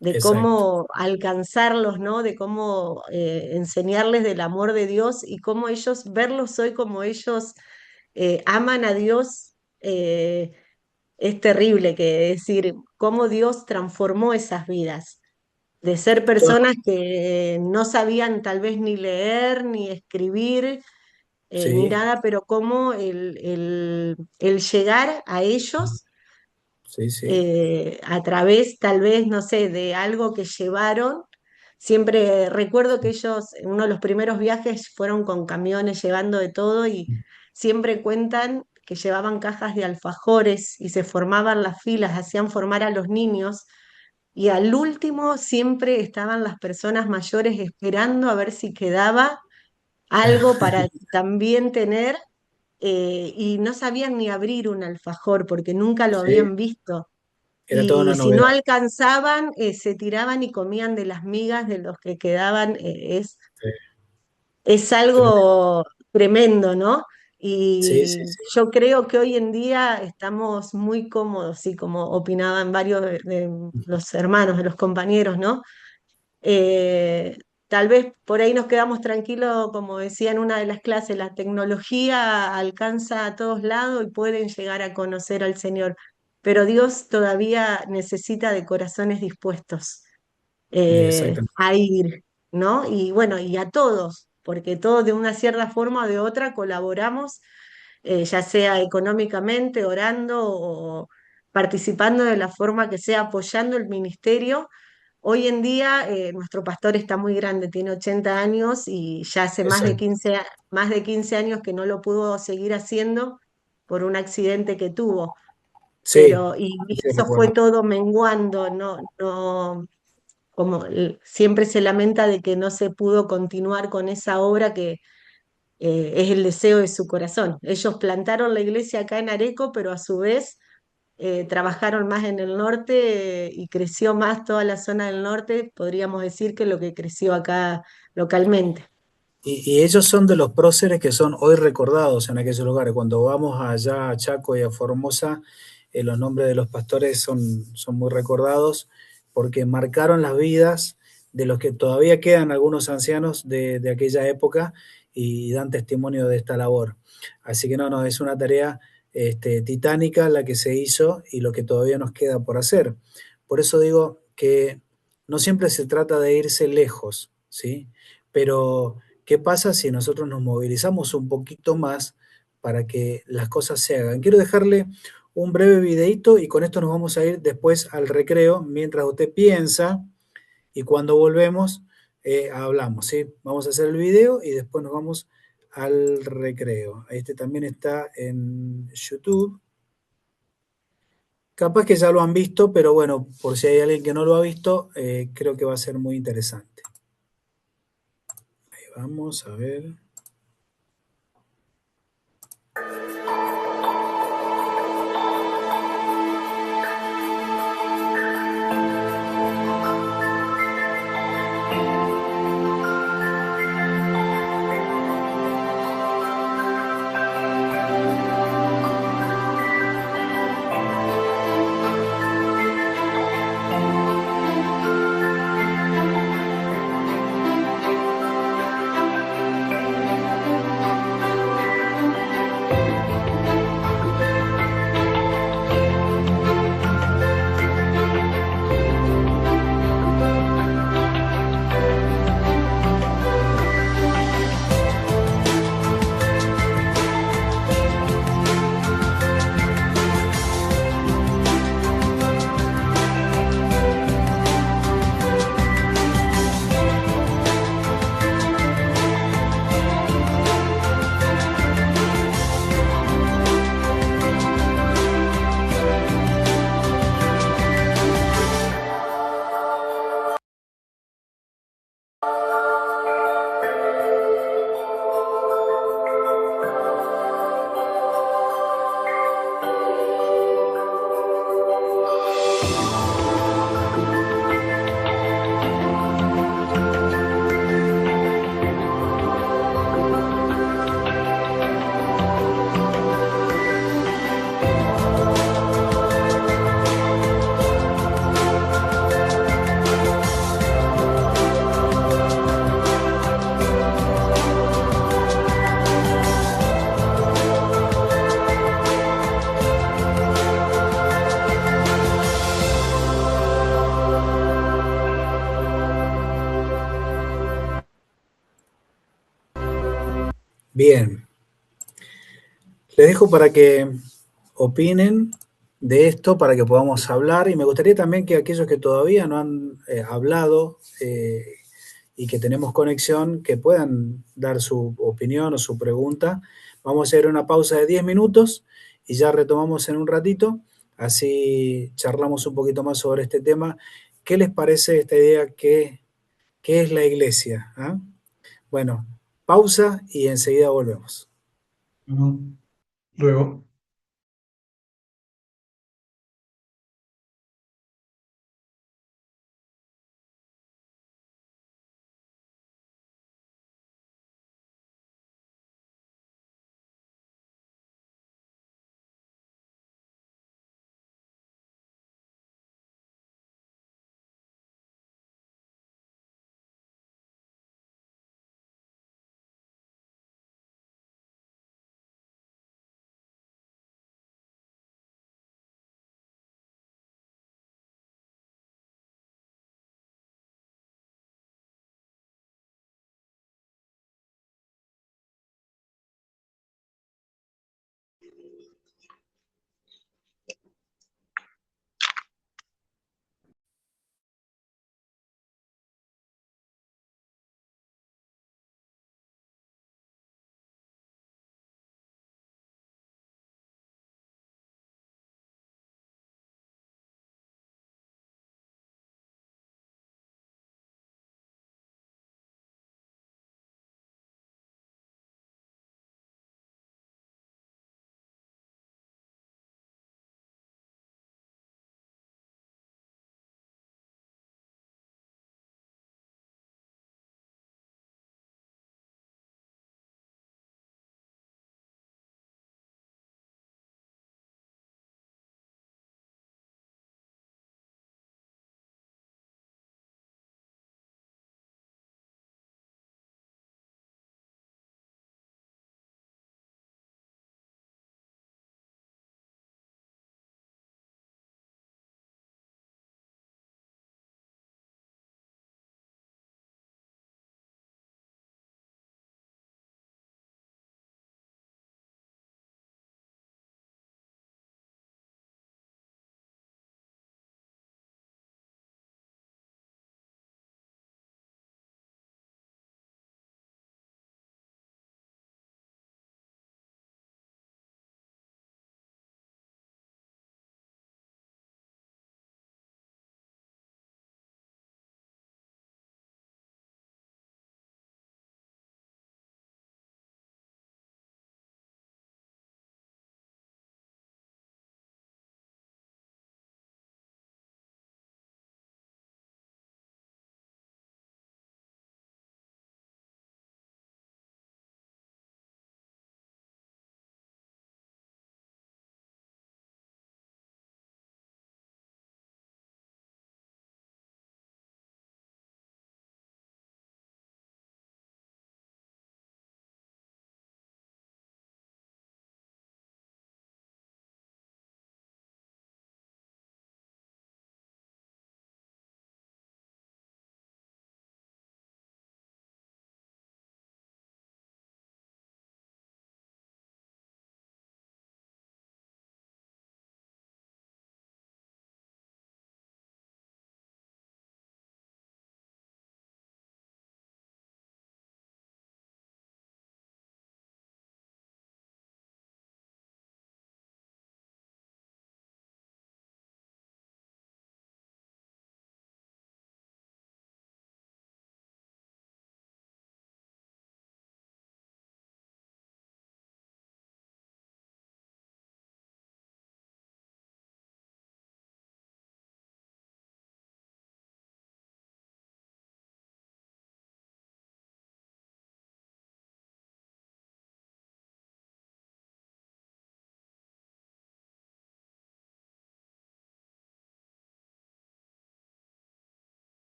de exacto. cómo alcanzarlos, ¿no? De cómo enseñarles del amor de Dios y cómo ellos, verlos hoy como ellos aman a Dios, es terrible que decir cómo Dios transformó esas vidas de ser To- personas que no sabían tal vez ni leer, ni escribir, ni Sí, nada, pero cómo el llegar a ellos sí, sí. a través tal vez, no sé, de algo que llevaron. Siempre recuerdo que ellos en uno de los primeros viajes fueron con camiones llevando de todo y siempre cuentan que llevaban cajas de alfajores y se formaban las filas, hacían formar a los niños y al último siempre estaban las personas mayores esperando a ver si quedaba algo para también tener y no sabían ni abrir un alfajor porque nunca lo Sí, habían visto. era toda Y una si no novedad. alcanzaban, se tiraban y comían de las migas de los que quedaban. Sí, Es tremendo. algo tremendo, ¿no? Sí, sí, Y sí. yo creo que hoy en día estamos muy cómodos, y como opinaban varios de los hermanos, de los compañeros, ¿no? tal vez por ahí nos quedamos tranquilos, como decía en una de las clases, la tecnología alcanza a todos lados y pueden llegar a conocer al Señor, pero Dios todavía necesita de corazones dispuestos Exactamente. a ir, ¿no? Y bueno, y a todos, porque todos de una cierta forma o de otra colaboramos, ya sea económicamente, orando o participando de la forma que sea, apoyando el ministerio. Hoy en día nuestro pastor está muy grande, tiene 80 años y ya hace Exacto. más de 15 años que no lo pudo seguir haciendo por un accidente que tuvo. Sí, Pero, y sí, eso fue recuerdo. todo menguando, como siempre se lamenta de que no se pudo continuar con esa obra que es el deseo de su corazón. Ellos plantaron la iglesia acá en Areco, pero a su vez trabajaron más en el norte y creció más toda la zona del norte, podríamos decir, que lo que creció acá localmente. Y ellos son de los próceres que son hoy recordados en aquellos lugares. Cuando vamos allá a Chaco y a Formosa, los nombres de los pastores son muy recordados porque marcaron las vidas de los que todavía quedan algunos ancianos de aquella época y dan testimonio de esta labor. Así que no, es una tarea titánica la que se hizo y lo que todavía nos queda por hacer. Por eso digo que no siempre se trata de irse lejos, ¿sí? Pero ¿qué pasa si nosotros nos movilizamos un poquito más para que las cosas se hagan? Quiero dejarle un breve videito y con esto nos vamos a ir después al recreo mientras usted piensa y cuando volvemos hablamos, ¿sí? Vamos a hacer el video y después nos vamos al recreo. Este también está en YouTube. Capaz que ya lo han visto, pero bueno, por si hay alguien que no lo ha visto, creo que va a ser muy interesante. Ahí vamos a ver. Bien, les dejo para que opinen de esto, para que podamos hablar y me gustaría también que aquellos que todavía no han hablado y que tenemos conexión, que puedan dar su opinión o su pregunta. Vamos a hacer una pausa de 10 minutos y ya retomamos en un ratito, así charlamos un poquito más sobre este tema. ¿Qué les parece esta idea que es la iglesia? ¿Ah? Bueno, pausa y enseguida volvemos. Luego.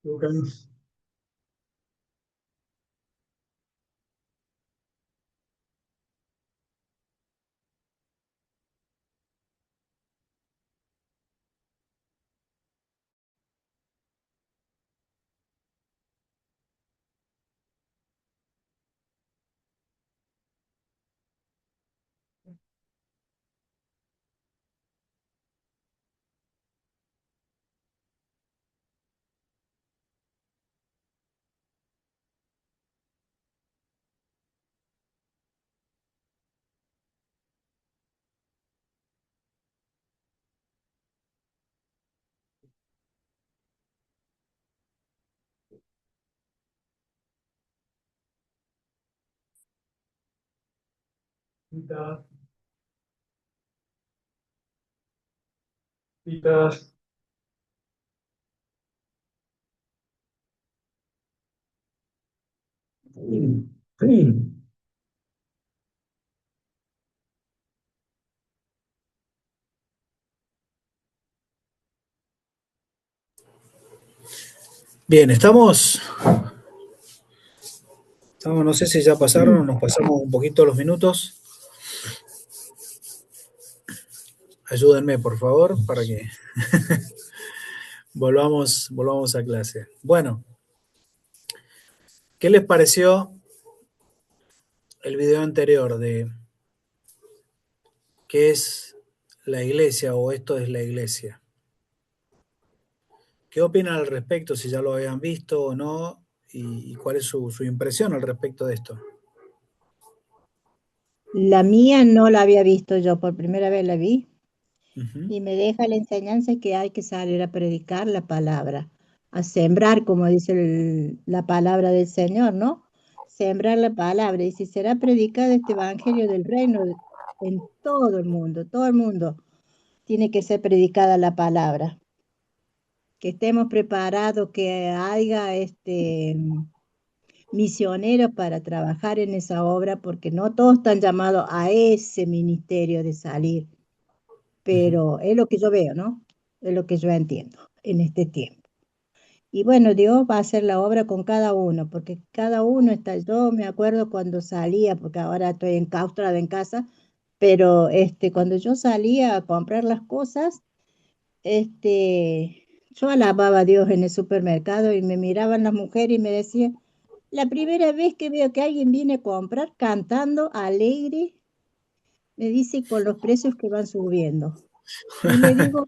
Lucas. Citas, citas. Bien, no sé si ya pasaron o nos pasamos un poquito los minutos. Ayúdenme, por favor, para que volvamos a clase. Bueno, ¿qué les pareció el video anterior de qué es la iglesia o esto es la iglesia? ¿Qué opinan al respecto? Si ya lo habían visto o no, y cuál es su impresión al respecto de esto. La mía no la había visto yo, por primera vez la vi, Ujú. y me deja la enseñanza que hay que salir a predicar la palabra, a sembrar, como dice la palabra del Señor, ¿no? Sembrar la palabra, y si será predicado este evangelio del reino en todo el mundo tiene que ser predicada la palabra. Que estemos preparados, que haya misioneros para trabajar en esa obra, porque no todos están llamados a ese ministerio de salir, pero es lo que yo veo, ¿no? Es lo que yo entiendo en este tiempo. Y bueno, Dios va a hacer la obra con cada uno, porque cada uno está, yo me acuerdo cuando salía, porque ahora estoy enclaustrada en casa, pero cuando yo salía a comprar las cosas, yo alababa a Dios en el supermercado y me miraban las mujeres y me decían, la primera vez que veo que alguien viene a comprar cantando alegre, me dice con los precios que van subiendo. Y le digo,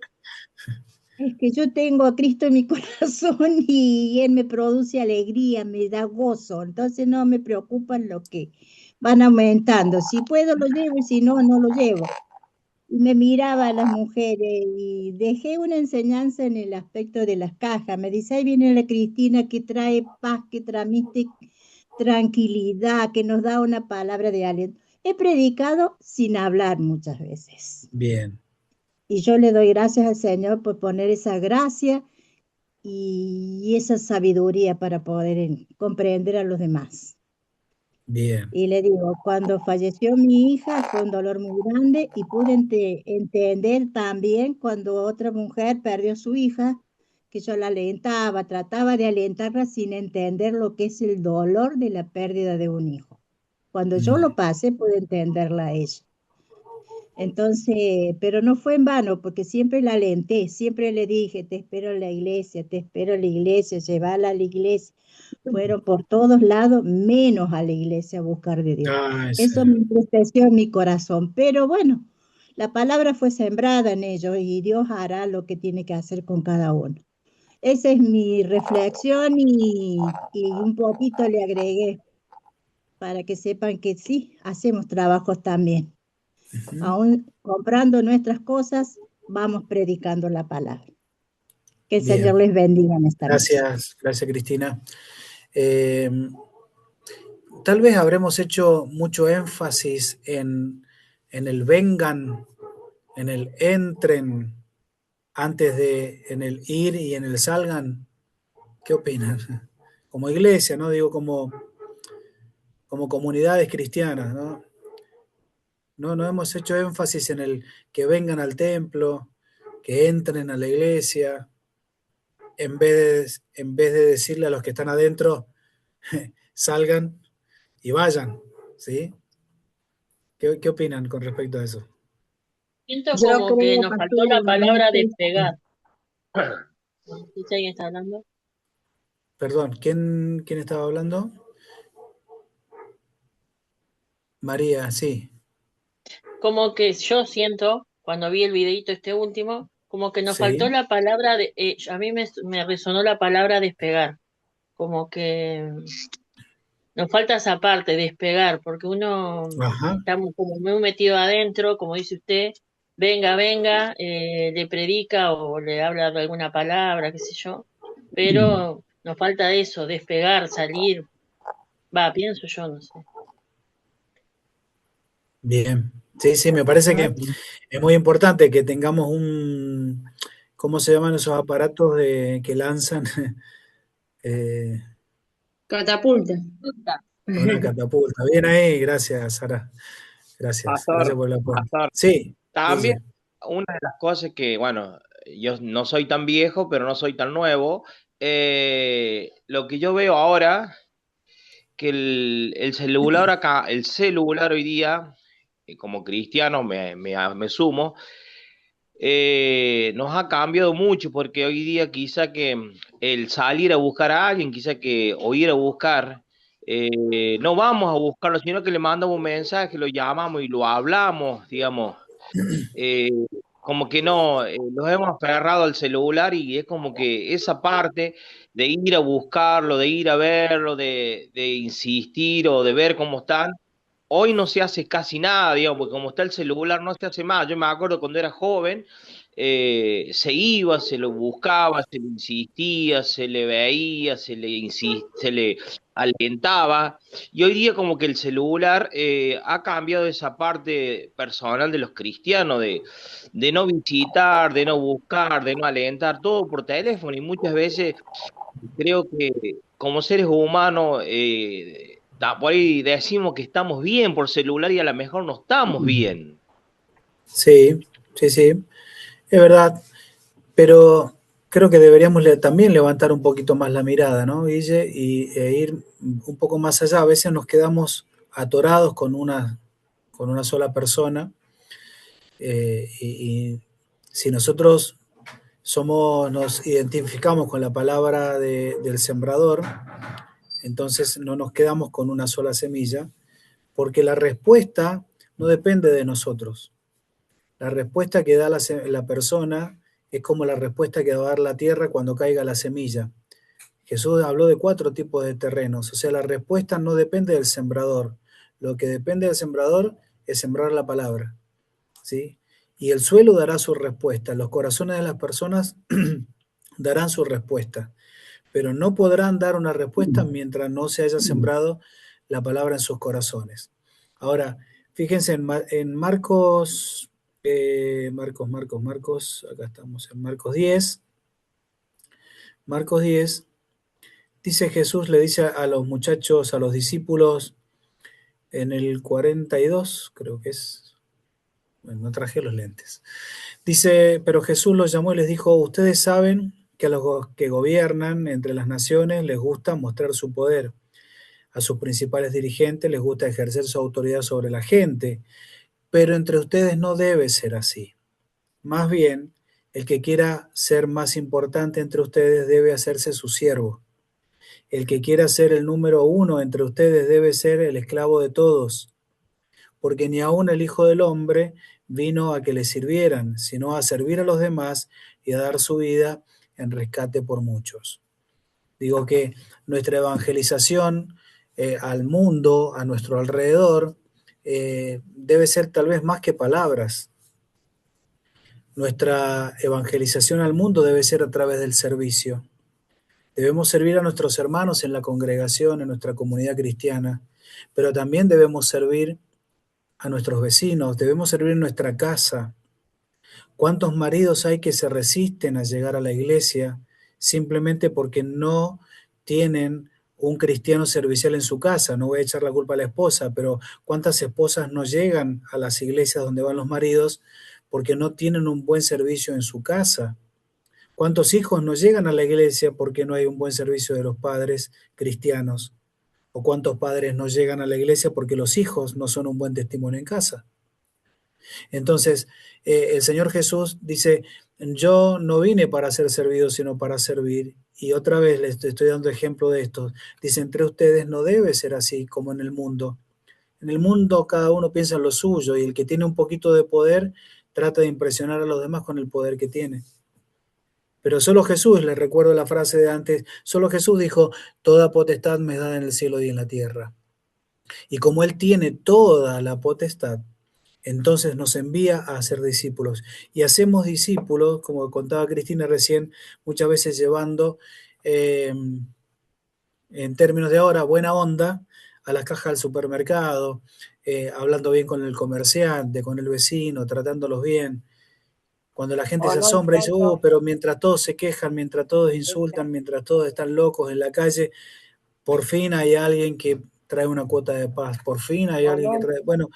es que yo tengo a Cristo en mi corazón y Él me produce alegría, me da gozo, entonces no me preocupan lo que van aumentando. Si puedo lo llevo y si no, no lo llevo. Y me miraba a las mujeres y dejé una enseñanza en el aspecto de las cajas. Me dice, ahí viene la Cristina que trae paz, que transmite tranquilidad, que nos da una palabra de aliento. He predicado sin hablar muchas veces. Bien. Y yo le doy gracias al Señor por poner esa gracia y esa sabiduría para poder comprender a los demás. Bien. Y le digo, cuando falleció mi hija fue un dolor muy grande y pude entender también cuando otra mujer perdió su hija, que yo la alentaba, trataba de alentarla sin entender lo que es el dolor de la pérdida de un hijo. Cuando yo lo pasé, pude entenderla a ella. Entonces, pero no fue en vano, porque siempre la alenté, siempre le dije, te espero en la iglesia, te espero en la iglesia, llévala a la iglesia. Fueron por todos lados, menos a la iglesia a buscar de Dios. Ay, Eso sí. me entristeció en mi corazón, pero bueno, la palabra fue sembrada en ellos y Dios hará lo que tiene que hacer con cada uno. Esa es mi reflexión y un poquito le agregué para que sepan que sí, hacemos trabajos también. Aún comprando nuestras cosas, vamos predicando la palabra. Que el Bien. Señor les bendiga en esta noche. Gracias Cristina. Tal vez habremos hecho mucho énfasis en el vengan, en el entren, antes de en el ir y en el salgan. ¿Qué opinan? como iglesia, ¿no? Digo, como comunidades cristianas, ¿no? No hemos hecho énfasis en el que vengan al templo, que entren a la iglesia, en vez de decirle a los que están adentro, salgan y vayan, ¿sí? ¿Qué opinan con respecto a eso? Siento Yo como que creo, nos faltó pastor, la no palabra sé despegar. No sé si alguien está hablando. Perdón, ¿quién estaba hablando? María, sí. Como que yo siento, cuando vi el videito este último, como que nos faltó Sí. la palabra a mí me resonó la palabra despegar. Como que nos falta esa parte, despegar, porque uno Ajá. está como muy metido adentro, como dice usted, venga, venga, le predica o le habla de alguna palabra, qué sé yo, pero nos falta eso, despegar, salir, pienso yo, no sé. Bien. Sí, me parece que es muy importante que tengamos ¿cómo se llaman esos aparatos que lanzan? Catapulta. Una catapulta. Bien ahí, gracias, Sara. Gracias Pastor, por el aporte. pastor. Sí, También Guille. una de las cosas que, bueno, yo no soy tan viejo, pero no soy tan nuevo. Lo que yo veo ahora, que el celular acá, el celular hoy día, como cristiano me sumo, nos ha cambiado mucho porque hoy día quizá que el salir a buscar a alguien, quizá que o ir a buscar, no vamos a buscarlo, sino que le mandamos un mensaje, lo llamamos y lo hablamos, digamos. eh, Como que no, nos hemos aferrado al celular y es como que esa parte de ir a buscarlo, de ir a verlo, de insistir o de ver cómo están, hoy no se hace casi nada, digamos, porque como está el celular no se hace más. Yo me acuerdo cuando era joven, se iba, se lo buscaba, se le insistía, se le veía, se le alentaba. Y hoy día como que el celular ha cambiado esa parte personal de los cristianos, de no visitar, de no buscar, de no alentar, todo por teléfono. Y muchas veces creo que como seres humanos, por ahí decimos que estamos bien por celular y a lo mejor no estamos bien. Sí, es verdad. Pero creo que deberíamos también levantar un poquito más la mirada, ¿no, Guille? E ir un poco más allá. A veces nos quedamos atorados con una sola persona. Y si nosotros nos identificamos con la palabra del sembrador, entonces no nos quedamos con una sola semilla, porque la respuesta no depende de nosotros. La respuesta que da la persona es como la respuesta que va a dar la tierra cuando caiga la semilla. Jesús habló de 4 tipos de terrenos, o sea, la respuesta no depende del sembrador. Lo que depende del sembrador es sembrar la palabra, ¿sí? Y el suelo dará su respuesta, los corazones de las personas darán su respuesta, pero no podrán dar una respuesta mientras no se haya sembrado la palabra en sus corazones. Ahora, fíjense en Marcos, acá estamos en Marcos 10. Marcos 10, dice Jesús, le dice a los muchachos, a los discípulos, en el 42, creo que es, bueno, no traje los lentes. Dice, pero Jesús los llamó y les dijo, ustedes saben que a los que gobiernan entre las naciones les gusta mostrar su poder. A sus principales dirigentes les gusta ejercer su autoridad sobre la gente, pero entre ustedes no debe ser así. Más bien, el que quiera ser más importante entre ustedes debe hacerse su siervo. El que quiera ser el número 1 entre ustedes debe ser el esclavo de todos, porque ni aun el Hijo del Hombre vino a que le sirvieran, sino a servir a los demás y a dar su vida en rescate por muchos. Digo que nuestra evangelización al mundo, a nuestro alrededor, debe ser tal vez más que palabras. Nuestra evangelización al mundo debe ser a través del servicio. Debemos servir a nuestros hermanos en la congregación, en nuestra comunidad cristiana, pero también debemos servir a nuestros vecinos, debemos servir en nuestra casa. ¿Cuántos maridos hay que se resisten a llegar a la iglesia simplemente porque no tienen un cristiano servicial en su casa. No voy a echar la culpa a la esposa, pero ¿cuántas esposas no llegan a las iglesias donde van los maridos porque no tienen un buen servicio en su casa? ¿Cuántos hijos no llegan a la iglesia porque no hay un buen servicio de los padres cristianos? ¿O cuántos padres no llegan a la iglesia porque los hijos no son un buen testimonio en casa? Entonces, el Señor Jesús dice, yo no vine para ser servido, sino para servir. Y otra vez les estoy dando ejemplo de esto. Dice, entre ustedes no debe ser así como en el mundo. En el mundo cada uno piensa en lo suyo y el que tiene un poquito de poder trata de impresionar a los demás con el poder que tiene. Pero solo Jesús, les recuerdo la frase de antes, solo Jesús dijo, toda potestad me da en el cielo y en la tierra. Y como Él tiene toda la potestad, entonces nos envía a hacer discípulos. Y hacemos discípulos, como contaba Cristina recién, muchas veces llevando, en términos de ahora, buena onda a las cajas del supermercado, hablando bien con el comerciante, con el vecino, tratándolos bien. Cuando la gente O se no asombra y dice, entrando, pero mientras todos se quejan, mientras todos insultan, mientras todos están locos en la calle, por fin hay alguien que trae una cuota de paz, por fin hay o alguien que no, trae, bueno,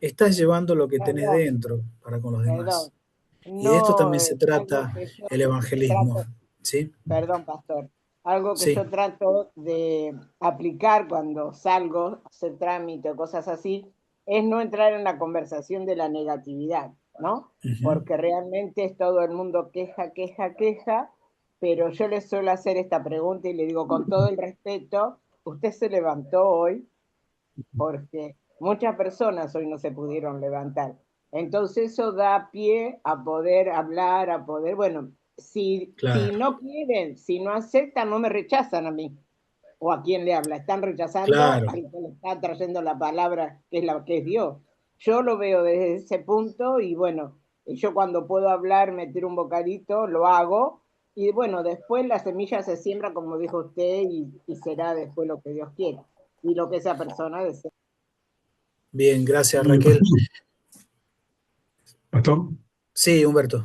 estás llevando lo que tenés perdón, dentro para con los demás. perdón, Y de esto no, también se algo trata que yo el evangelismo, trato, ¿sí? perdón, pastor, algo que Sí. yo trato de aplicar cuando salgo a hacer trámite o cosas así, es no entrar en la conversación de la negatividad, ¿no? Ujú. Porque realmente es todo el mundo queja, queja, queja, pero yo le suelo hacer esta pregunta y le digo con todo el respeto, ¿usted se levantó hoy? Porque muchas personas hoy no se pudieron levantar. Entonces eso da pie a poder hablar, a poder, bueno, si Claro, no quieren, si no aceptan, no me rechazan a mí. O a quién le habla, están rechazando claro. al que le está trayendo la palabra, que es la que es Dios. Yo lo veo desde ese punto y bueno, yo cuando puedo hablar, meter un bocadito, lo hago. Y bueno, después la semilla se siembra, como dijo usted, y será después lo que Dios quiera y lo que esa persona desea. Bien, gracias Y, Raquel. Pastor, Sí, Humberto.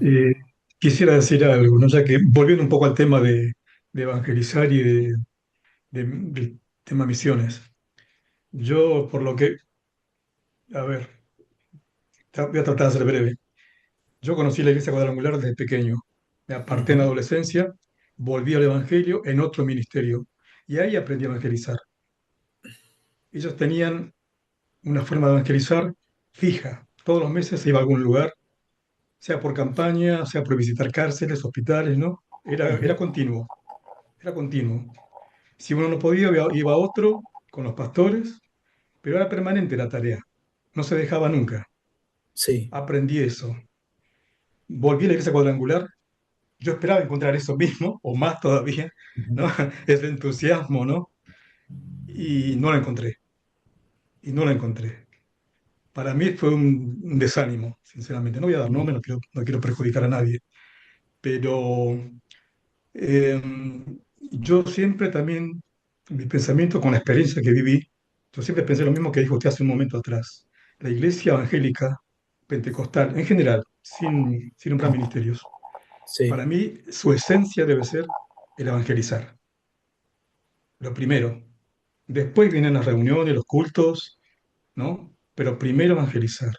quisiera decir algo, ¿no? Ya que volviendo un poco al tema de evangelizar y del tema misiones. Yo, por lo que, a ver, voy a tratar de ser breve. Yo conocí la iglesia cuadrangular desde pequeño. Me aparté en la Ujú. adolescencia, volví al evangelio en otro ministerio y ahí aprendí a evangelizar. Ellos tenían una forma de evangelizar fija. Todos los meses se iba a algún lugar, sea por campaña, sea por visitar cárceles, hospitales, ¿no? Era Ujú. continuo, era continuo. Si uno no podía, iba a otro con los pastores, pero era permanente la tarea, no se dejaba nunca. Sí. Aprendí eso. Volví a la iglesia cuadrangular, yo esperaba encontrar eso mismo, o más todavía, ¿no? Ujú. Ese entusiasmo, ¿no? Y no lo encontré, y no lo encontré. Para mí fue un desánimo, sinceramente. No voy a dar nombre, no quiero perjudicar a nadie, pero Eh, yo siempre también, mi pensamiento con la experiencia que viví, yo siempre pensé lo mismo que dijo usted hace un momento atrás. La iglesia evangélica, pentecostal, en general, sin nombrar ministerios, Sí. para mí su esencia debe ser el evangelizar, lo primero. Después vienen las reuniones, los cultos, ¿no? Pero primero evangelizar.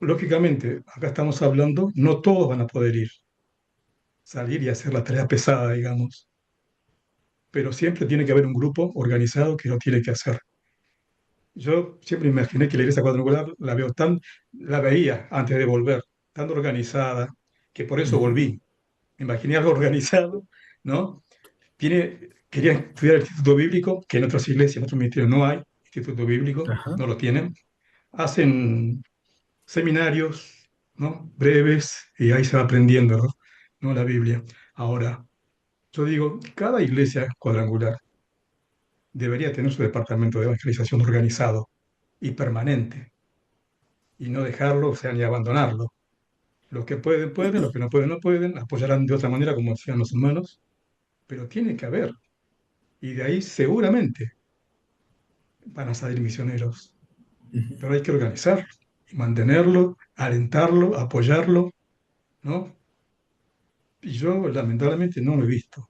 Lógicamente, acá estamos hablando, no todos van a poder ir, salir y hacer la tarea pesada, digamos, pero siempre tiene que haber un grupo organizado que lo tiene que hacer. Yo siempre imaginé que la iglesia cuadrangular la veía antes de volver, tan organizada, que por eso Ujú. volví. Me imaginé algo organizado, ¿no? Quería estudiar el Instituto Bíblico, que en otras iglesias, en otros ministerios no hay Instituto Bíblico, Ajá. no lo tienen. Hacen seminarios, ¿no? Breves, y ahí se va aprendiendo, ¿no? ¿No? La Biblia. Ahora, yo digo, cada iglesia cuadrangular debería tener su departamento de evangelización organizado y permanente, y no dejarlo, o sea, ni abandonarlo. Los que pueden, pueden, los que no pueden, no pueden, apoyarán de otra manera, como decían los hermanos, pero tiene que haber, y de ahí seguramente van a salir misioneros, Ujú. pero hay que organizarlo, y mantenerlo, alentarlo, apoyarlo, ¿no? Y yo lamentablemente no lo he visto.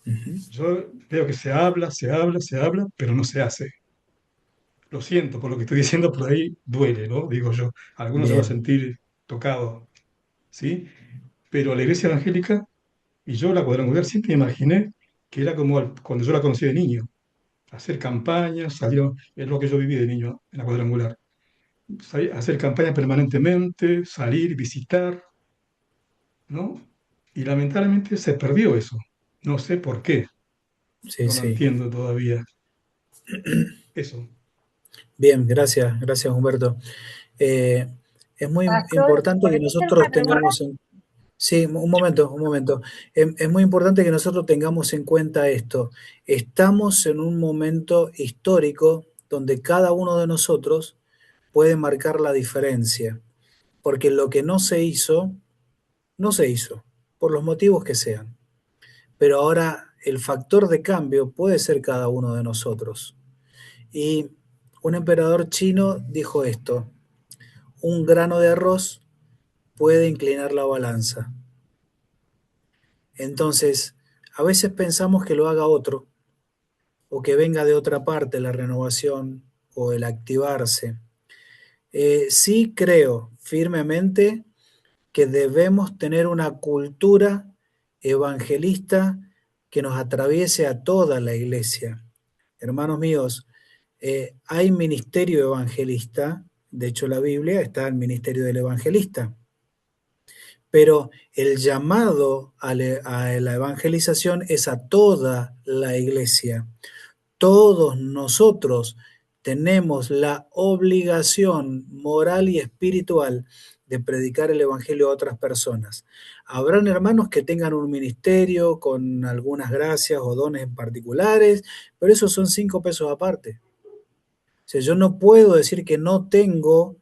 Ujú. Yo veo que se habla, pero no se hace. Lo siento por lo que estoy diciendo, por ahí duele, ¿no? Digo yo. Algunos se van a Bien, sentir tocados, ¿sí? Pero la iglesia evangélica, y yo la cuadrangular siempre me imaginé que era como cuando yo la conocí de niño. Hacer campañas, es lo que yo viví de niño en la cuadrangular. Hacer campañas permanentemente, salir, visitar, ¿no? Y lamentablemente se perdió eso. No sé por qué, sí, no lo sí. entiendo todavía. Eso. Bien, gracias, gracias Humberto. Eh, es muy Pastor, importante que ¿podría hacer nosotros una pregunta? tengamos en... Sí, un momento, un momento. Es muy importante que nosotros tengamos en cuenta esto. Estamos en un momento histórico donde cada uno de nosotros puede marcar la diferencia, porque lo que no se hizo, no se hizo, por los motivos que sean. Pero ahora el factor de cambio puede ser cada uno de nosotros. Y un emperador chino dijo esto: un grano de arroz puede inclinar la balanza. Entonces, a veces pensamos que lo haga otro, o que venga de otra parte la renovación o el activarse. Sí creo firmemente que debemos tener una cultura evangelista que nos atraviese a toda la iglesia. Hermanos míos, hay ministerio evangelista, de hecho la Biblia está el ministerio del evangelista, pero el llamado a la evangelización es a toda la iglesia. Todos nosotros tenemos la obligación moral y espiritual de predicar el evangelio a otras personas. Habrán hermanos que tengan un ministerio con algunas gracias o dones en particulares, pero esos son 5 pesos aparte. O sea, yo no puedo decir que no tengo,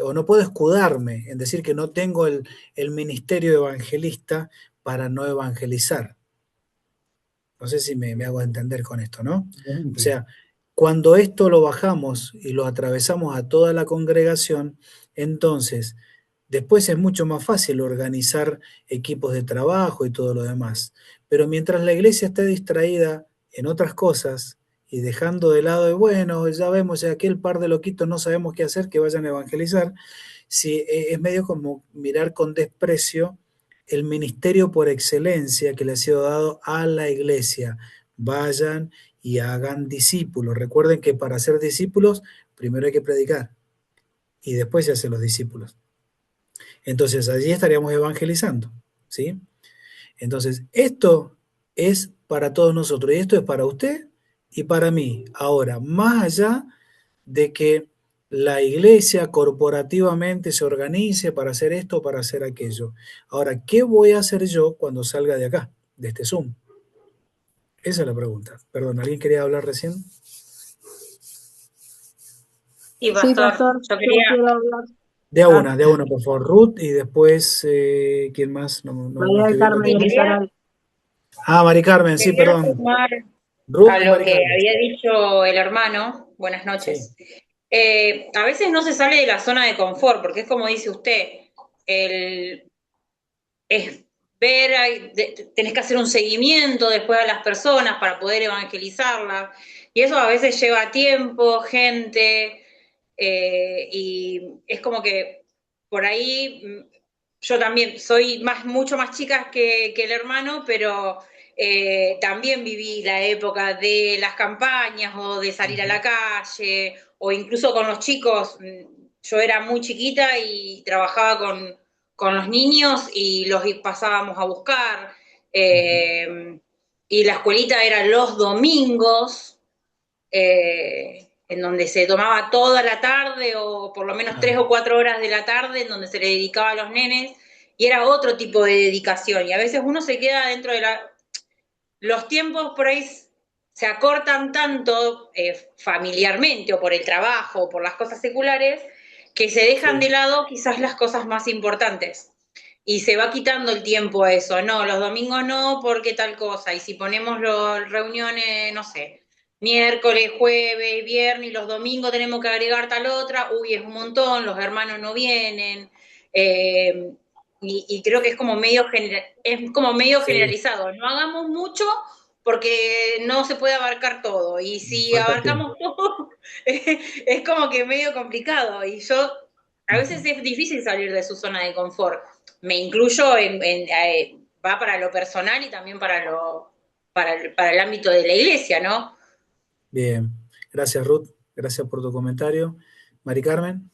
o no puedo escudarme en decir que no tengo el ministerio evangelista para no evangelizar. No sé si me hago entender con esto, ¿no? O sea, cuando esto lo bajamos y lo atravesamos a toda la congregación, entonces después es mucho más fácil organizar equipos de trabajo y todo lo demás. Pero mientras la iglesia esté distraída en otras cosas y dejando de lado, de, bueno, ya vemos, aquel par de loquitos no sabemos qué hacer, que vayan a evangelizar, si, es medio como mirar con desprecio el ministerio por excelencia que le ha sido dado a la iglesia. Vayan y hagan discípulos. Recuerden que para ser discípulos, primero hay que predicar y después se hacen los discípulos. Entonces allí estaríamos evangelizando, ¿sí? Entonces, esto es para todos nosotros y esto es para usted y para mí. Ahora, más allá de que la iglesia corporativamente se organice para hacer esto o para hacer aquello. Ahora, ¿qué voy a hacer yo cuando salga de acá, de este Zoom? Esa es la pregunta. Perdón, ¿alguien quería hablar recién? Sí, Sí, pastor, pastor, yo yo quería, quiero hablar. De a Ah, una, por favor. Ruth y después, ¿quién más? No María del estoy viendo Carmen quién sí, es. Villarreal. Mari Carmen, sí, quería perdón. sumar Ruth a y lo Mari que Carmen. había dicho el hermano. Buenas Sí. noches. A veces no se sale de la zona de confort, porque es como dice usted, el, es ver, tenés que hacer un seguimiento después a las personas para poder evangelizarlas, y eso a veces lleva tiempo, gente, y es como que por ahí yo también soy mucho más chica que el hermano, pero también viví la época de las campañas o de salir a la calle, o incluso con los chicos. Yo era muy chiquita y trabajaba con los niños y los pasábamos a buscar. Y la escuelita era los domingos, en donde se tomaba toda la tarde o por lo menos 3 o 4 horas de la tarde en donde se le dedicaba a los nenes, y era otro tipo de dedicación, y a veces uno se queda dentro de los tiempos por ahí se acortan tanto familiarmente o por el trabajo o por las cosas seculares, que se dejan de lado quizás las cosas más importantes. Y se va quitando el tiempo a eso. No, los domingos no, porque tal cosa. Y si ponemos reuniones, no sé, miércoles, jueves, viernes, y los domingos tenemos que agregar tal otra, uy, es un montón, los hermanos no vienen. y creo que es como medio, Sí, generalizado. No hagamos mucho porque no se puede abarcar todo. Y si falta tiempo. abarcamos todo, es como que medio complicado. Y yo, a veces es difícil salir de su zona de confort. Me incluyo va para lo personal y también para el ámbito de la iglesia, ¿no? Bien, gracias Ruth, gracias por tu comentario. Mari Carmen,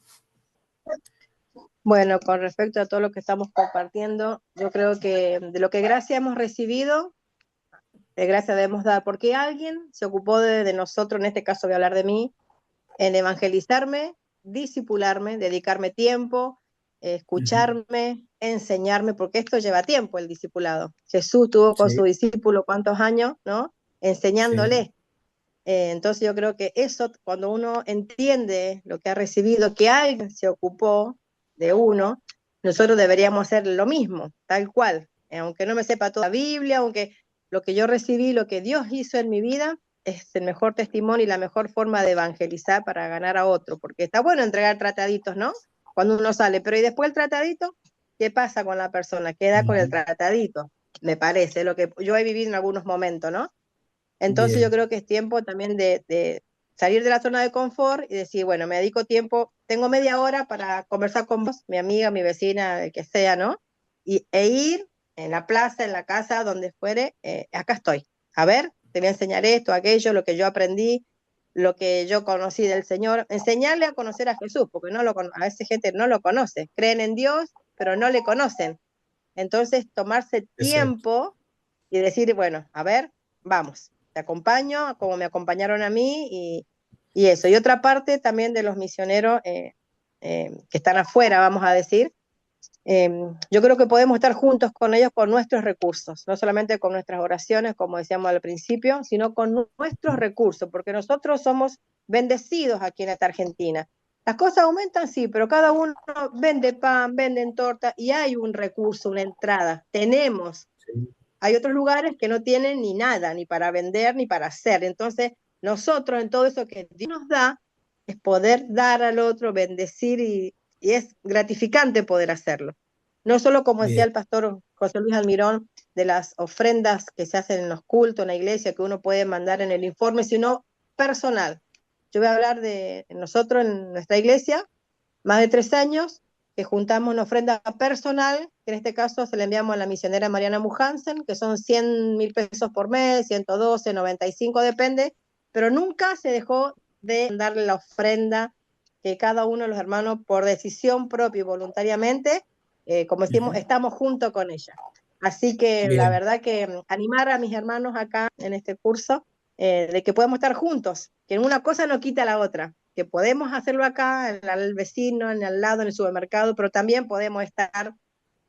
Bueno, con respecto a todo lo que estamos compartiendo, yo creo que de lo que gracia hemos recibido, de gracia debemos dar, porque alguien se ocupó de nosotros, en este caso voy a hablar de mí, en evangelizarme, disipularme, dedicarme tiempo, escucharme, enseñarme, porque esto lleva tiempo, el discipulado. Jesús tuvo con su sí, discípulo cuántos años, ¿no? sí, Enseñándole. Entonces yo creo que eso, cuando uno entiende lo que ha recibido, que alguien se ocupó de uno, nosotros deberíamos hacer lo mismo, tal cual. Aunque no me sepa toda la Biblia, aunque lo que yo recibí, lo que Dios hizo en mi vida, es el mejor testimonio y la mejor forma de evangelizar para ganar a otro, porque está bueno entregar trataditos, ¿no? Cuando uno sale, pero ¿y después el tratadito? ¿Qué pasa con la persona? Queda con el tratadito, me parece, lo que yo he vivido en algunos momentos, ¿no? Entonces yo bien, creo que es tiempo también de salir de la zona de confort y decir, bueno, me dedico tiempo, tengo media hora para conversar con vos, mi amiga, mi vecina, el que sea, ¿no? E ir en la plaza, en la casa, donde fuere, acá estoy. A ver, te voy a enseñar esto, aquello, lo que yo aprendí, lo que yo conocí del Señor, enseñarle a conocer a Jesús, porque a veces gente no lo conoce, creen en Dios, pero no le conocen. Entonces, tomarse es cierto. tiempo y decir, bueno, a ver, vamos, te acompaño como me acompañaron a mí y eso. Y otra parte también de los misioneros que están afuera, vamos a decir, yo creo que podemos estar juntos con ellos con nuestros recursos, no solamente con nuestras oraciones, como decíamos al principio, sino con nuestros recursos, porque nosotros somos bendecidos aquí en esta Argentina. Las cosas aumentan, sí, pero cada uno vende pan, venden torta y hay un recurso, una entrada. Tenemos. Sí, Hay otros lugares que no tienen ni nada, ni para vender, ni para hacer. Entonces, nosotros en todo eso que Dios nos da, es poder dar al otro, bendecir y es gratificante poder hacerlo. No solo, como decía bien, el pastor José Luis Almirón, de las ofrendas que se hacen en los cultos, en la iglesia, que uno puede mandar en el informe, sino personal. Yo voy a hablar de nosotros en nuestra iglesia, más de 3 años, que juntamos una ofrenda personal, que en este caso se la enviamos a la misionera Mariana Muhansen, que son 100.000 pesos por mes, 112, 95, depende, pero nunca se dejó de darle la ofrenda que cada uno de los hermanos, por decisión propia y voluntariamente, como decimos, estamos junto con ella. Así que la bien, verdad que animar a mis hermanos acá en este curso, de que podemos estar juntos, que una cosa no quita la otra, que podemos hacerlo acá, en el vecino, en el lado, en el supermercado, pero también podemos estar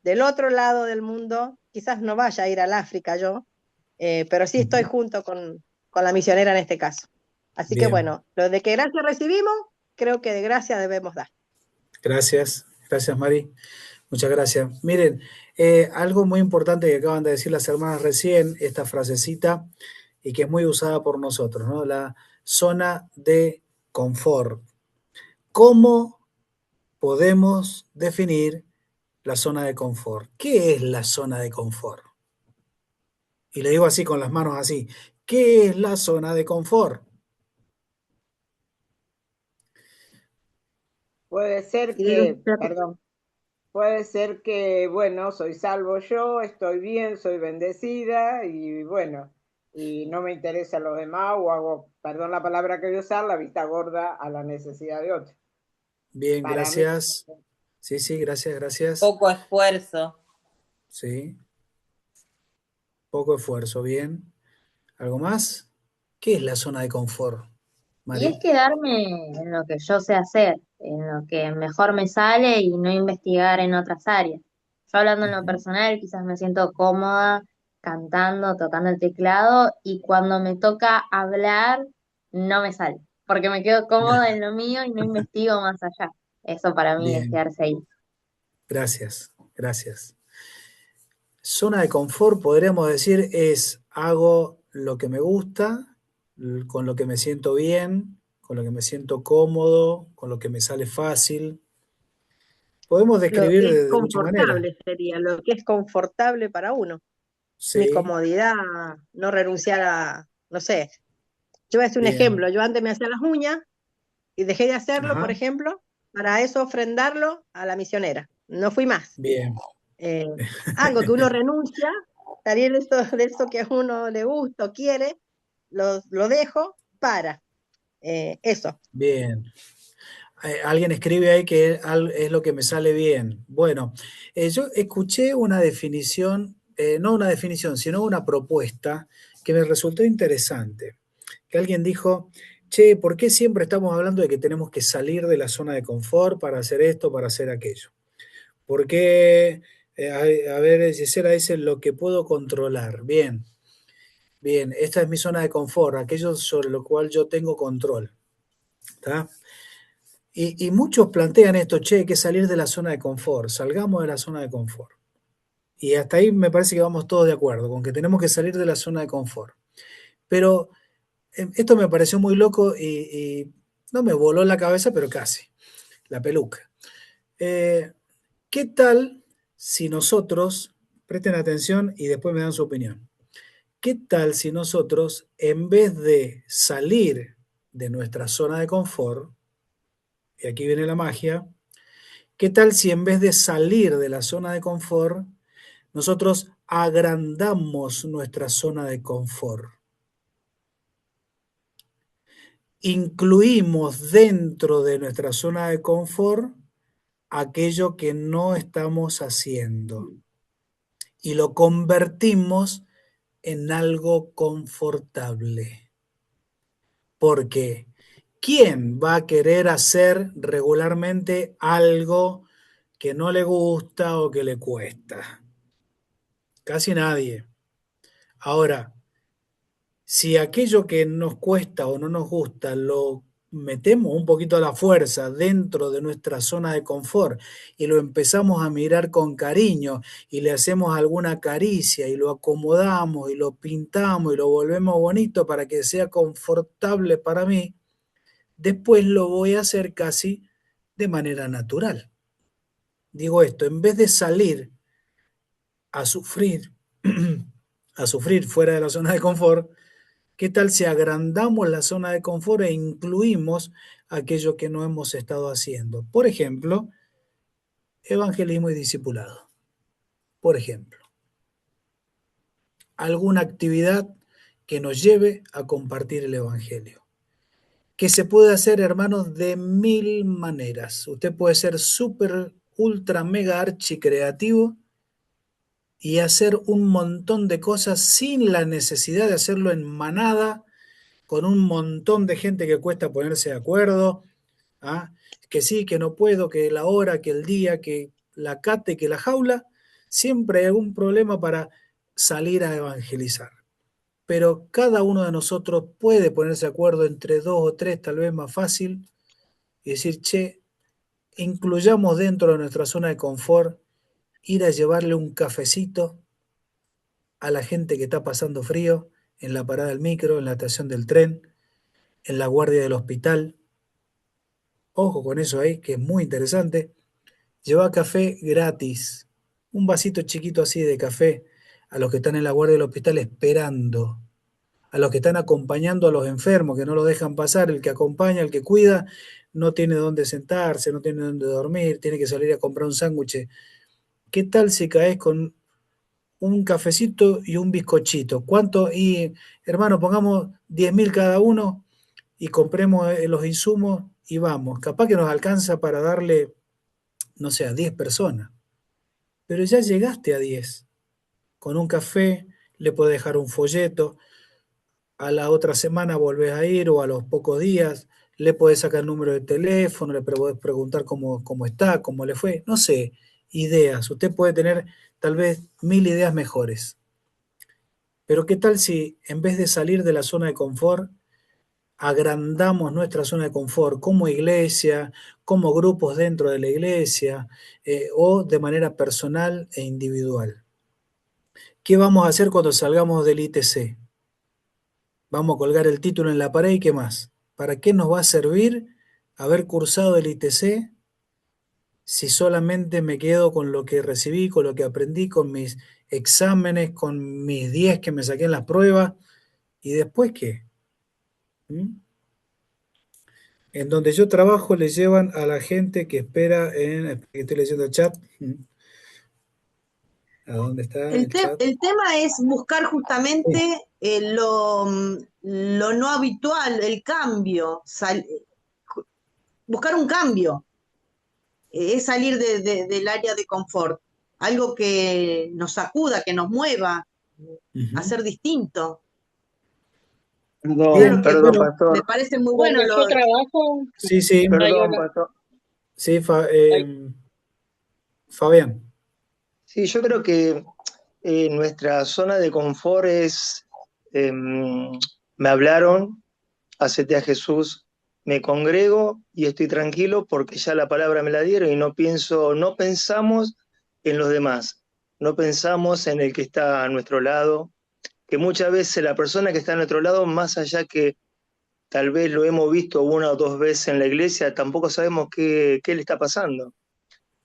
del otro lado del mundo. Quizás no vaya a ir al África yo, pero sí estoy junto con la misionera en este caso. Así que bien. bueno, lo de que gracia recibimos, creo que de gracia debemos dar. Gracias, gracias Mari. Muchas gracias. Miren, algo muy importante que acaban de decir las hermanas recién, esta frasecita, y que es muy usada por nosotros, ¿no? La zona de confort. ¿Cómo podemos definir la zona de confort? ¿Qué es la zona de confort? Y le digo así con las manos así. ¿Qué es la zona de confort? Puede ser Y digo, que, perdón, puede ser que, bueno, soy salvo yo, estoy bien, soy bendecida y bueno, y no me interesa los demás o hago, perdón la palabra que voy a usar, la vista gorda a la necesidad de otro. Bien, Para mí, gracias. Sí, sí, gracias, gracias. Poco esfuerzo. Sí, poco esfuerzo, bien. ¿Algo más? ¿Qué es la zona de confort, Y es Mari? quedarme en lo que yo sé hacer, en lo que mejor me sale y no investigar en otras áreas. Yo hablando en lo personal, quizás me siento cómoda cantando, tocando el teclado y cuando me toca hablar, no me sale, porque me quedo cómoda en lo mío y no investigo más allá. Eso para mí es Bien, quedarse ahí. gracias, gracias. Zona de confort, podríamos decir, es hago lo que me gusta, con lo que me siento bien, con lo que me siento cómodo, con lo que me sale fácil. podemos Lo describir que es de muchas maneras. confortable sería, lo que es confortable para uno. Mi Sí, comodidad, no renunciar a, no sé. Yo voy a hacer un bien. ejemplo. Yo antes me hacía las uñas y dejé de hacerlo, por Ajá, ejemplo, para eso ofrendarlo a la misionera. No fui más. bien. Algo que uno renuncia, salir de eso que a uno le gusta o quiere, lo dejo para eso. Bien. Alguien escribe ahí que es lo que me sale bien. Bueno, yo escuché una definición, no una definición, sino una propuesta que me resultó interesante. Que alguien dijo, che, ¿por qué siempre estamos hablando de que tenemos que salir de la zona de confort para hacer esto, para hacer aquello? ¿Por qué? A ver, Gisela dice lo que puedo controlar. Bien, bien, esta es mi zona de confort, aquello sobre lo cual yo tengo control. ¿Está? Y muchos plantean esto, che, hay que salir de la zona de confort, salgamos de la zona de confort. Y hasta ahí me parece que vamos todos de acuerdo, con que tenemos que salir de la zona de confort. Pero esto me pareció muy loco y no me voló la cabeza, pero casi, la peluca. ¿Qué tal si nosotros, presten atención y después me dan su opinión, qué tal si nosotros, en vez de salir de nuestra zona de confort, y aquí viene la magia, qué tal si en vez de salir de la zona de confort, nosotros agrandamos nuestra zona de confort? Incluimos dentro de nuestra zona de confort aquello que no estamos haciendo y lo convertimos en algo confortable. Porque ¿quién va a querer hacer regularmente algo que no le gusta o que le cuesta? Casi nadie. Ahora, si aquello que nos cuesta o no nos gusta lo metemos un poquito a la fuerza dentro de nuestra zona de confort y lo empezamos a mirar con cariño y le hacemos alguna caricia y lo acomodamos y lo pintamos y lo volvemos bonito para que sea confortable para mí, después lo voy a hacer casi de manera natural. Digo esto, en vez de salir a sufrir, a sufrir fuera de la zona de confort, ¿qué tal si agrandamos la zona de confort e incluimos aquello que no hemos estado haciendo? Por ejemplo, evangelismo y discipulado. Por ejemplo, alguna actividad que nos lleve a compartir el evangelio. Que se puede hacer, hermanos, de mil maneras. Usted puede ser súper, ultra, mega, archi creativo y hacer un montón de cosas sin la necesidad de hacerlo en manada, con un montón de gente que cuesta ponerse de acuerdo, ¿ah? Que sí, que no puedo, que la hora, que el día, que la cate, que la jaula, siempre hay algún problema para salir a evangelizar. Pero cada uno de nosotros puede ponerse de acuerdo entre dos o tres, tal vez más fácil, y decir, che, incluyamos dentro de nuestra zona de confort ir a llevarle un cafecito a la gente que está pasando frío en la parada del micro, en la estación del tren, en la guardia del hospital. Ojo con eso ahí, que es muy interesante. Lleva café gratis, un vasito chiquito así de café a los que están en la guardia del hospital esperando, a los que están acompañando a los enfermos, que no los dejan pasar, el que acompaña, el que cuida, no tiene dónde sentarse, no tiene dónde dormir, tiene que salir a comprar un sándwich. ¿Qué tal si caes con un cafecito y un bizcochito? ¿Cuánto? Y hermano, pongamos 10.000 cada uno y compremos los insumos y vamos. Capaz que nos alcanza para darle, no sé, a 10 personas. Pero ya llegaste a 10. Con un café le puedes dejar un folleto. A la otra semana volvés a ir o a los pocos días le podés sacar el número de teléfono, le podés preguntar cómo está, cómo le fue. No sé, ideas. Usted puede tener tal vez 1000 ideas mejores. Pero ¿qué tal si en vez de salir de la zona de confort, agrandamos nuestra zona de confort como iglesia, como grupos dentro de la iglesia o de manera personal e individual? ¿Qué vamos a hacer cuando salgamos del ITC? Vamos a colgar el título en la pared y ¿qué más? ¿Para qué nos va a servir haber cursado el ITC si solamente me quedo con lo que recibí, con lo que aprendí, con mis exámenes, con mis 10 que me saqué en las pruebas? ¿Y después qué? ¿Mm? En donde yo trabajo le llevan a la gente que espera en... Estoy leyendo el chat. ¿A dónde está el chat? El tema es buscar justamente lo no habitual, el cambio, buscar un cambio, es salir del área de confort, algo que nos sacuda, que nos mueva a ser distinto. Perdón, Claro que, perdón, bueno, me pastor. parece muy bueno Cuando yo trabajo, Sí, sí. Ay, Perdón, hola. pastor. Sí, Fabián. Sí, yo creo que nuestra zona de confort es, me hablaron, acepté a Jesús, me congrego y estoy tranquilo porque ya la palabra me la dieron y no pensamos en los demás, no pensamos en el que está a nuestro lado, que muchas veces la persona que está a nuestro lado, más allá que tal vez lo hemos visto una o dos veces en la iglesia, tampoco sabemos qué le está pasando.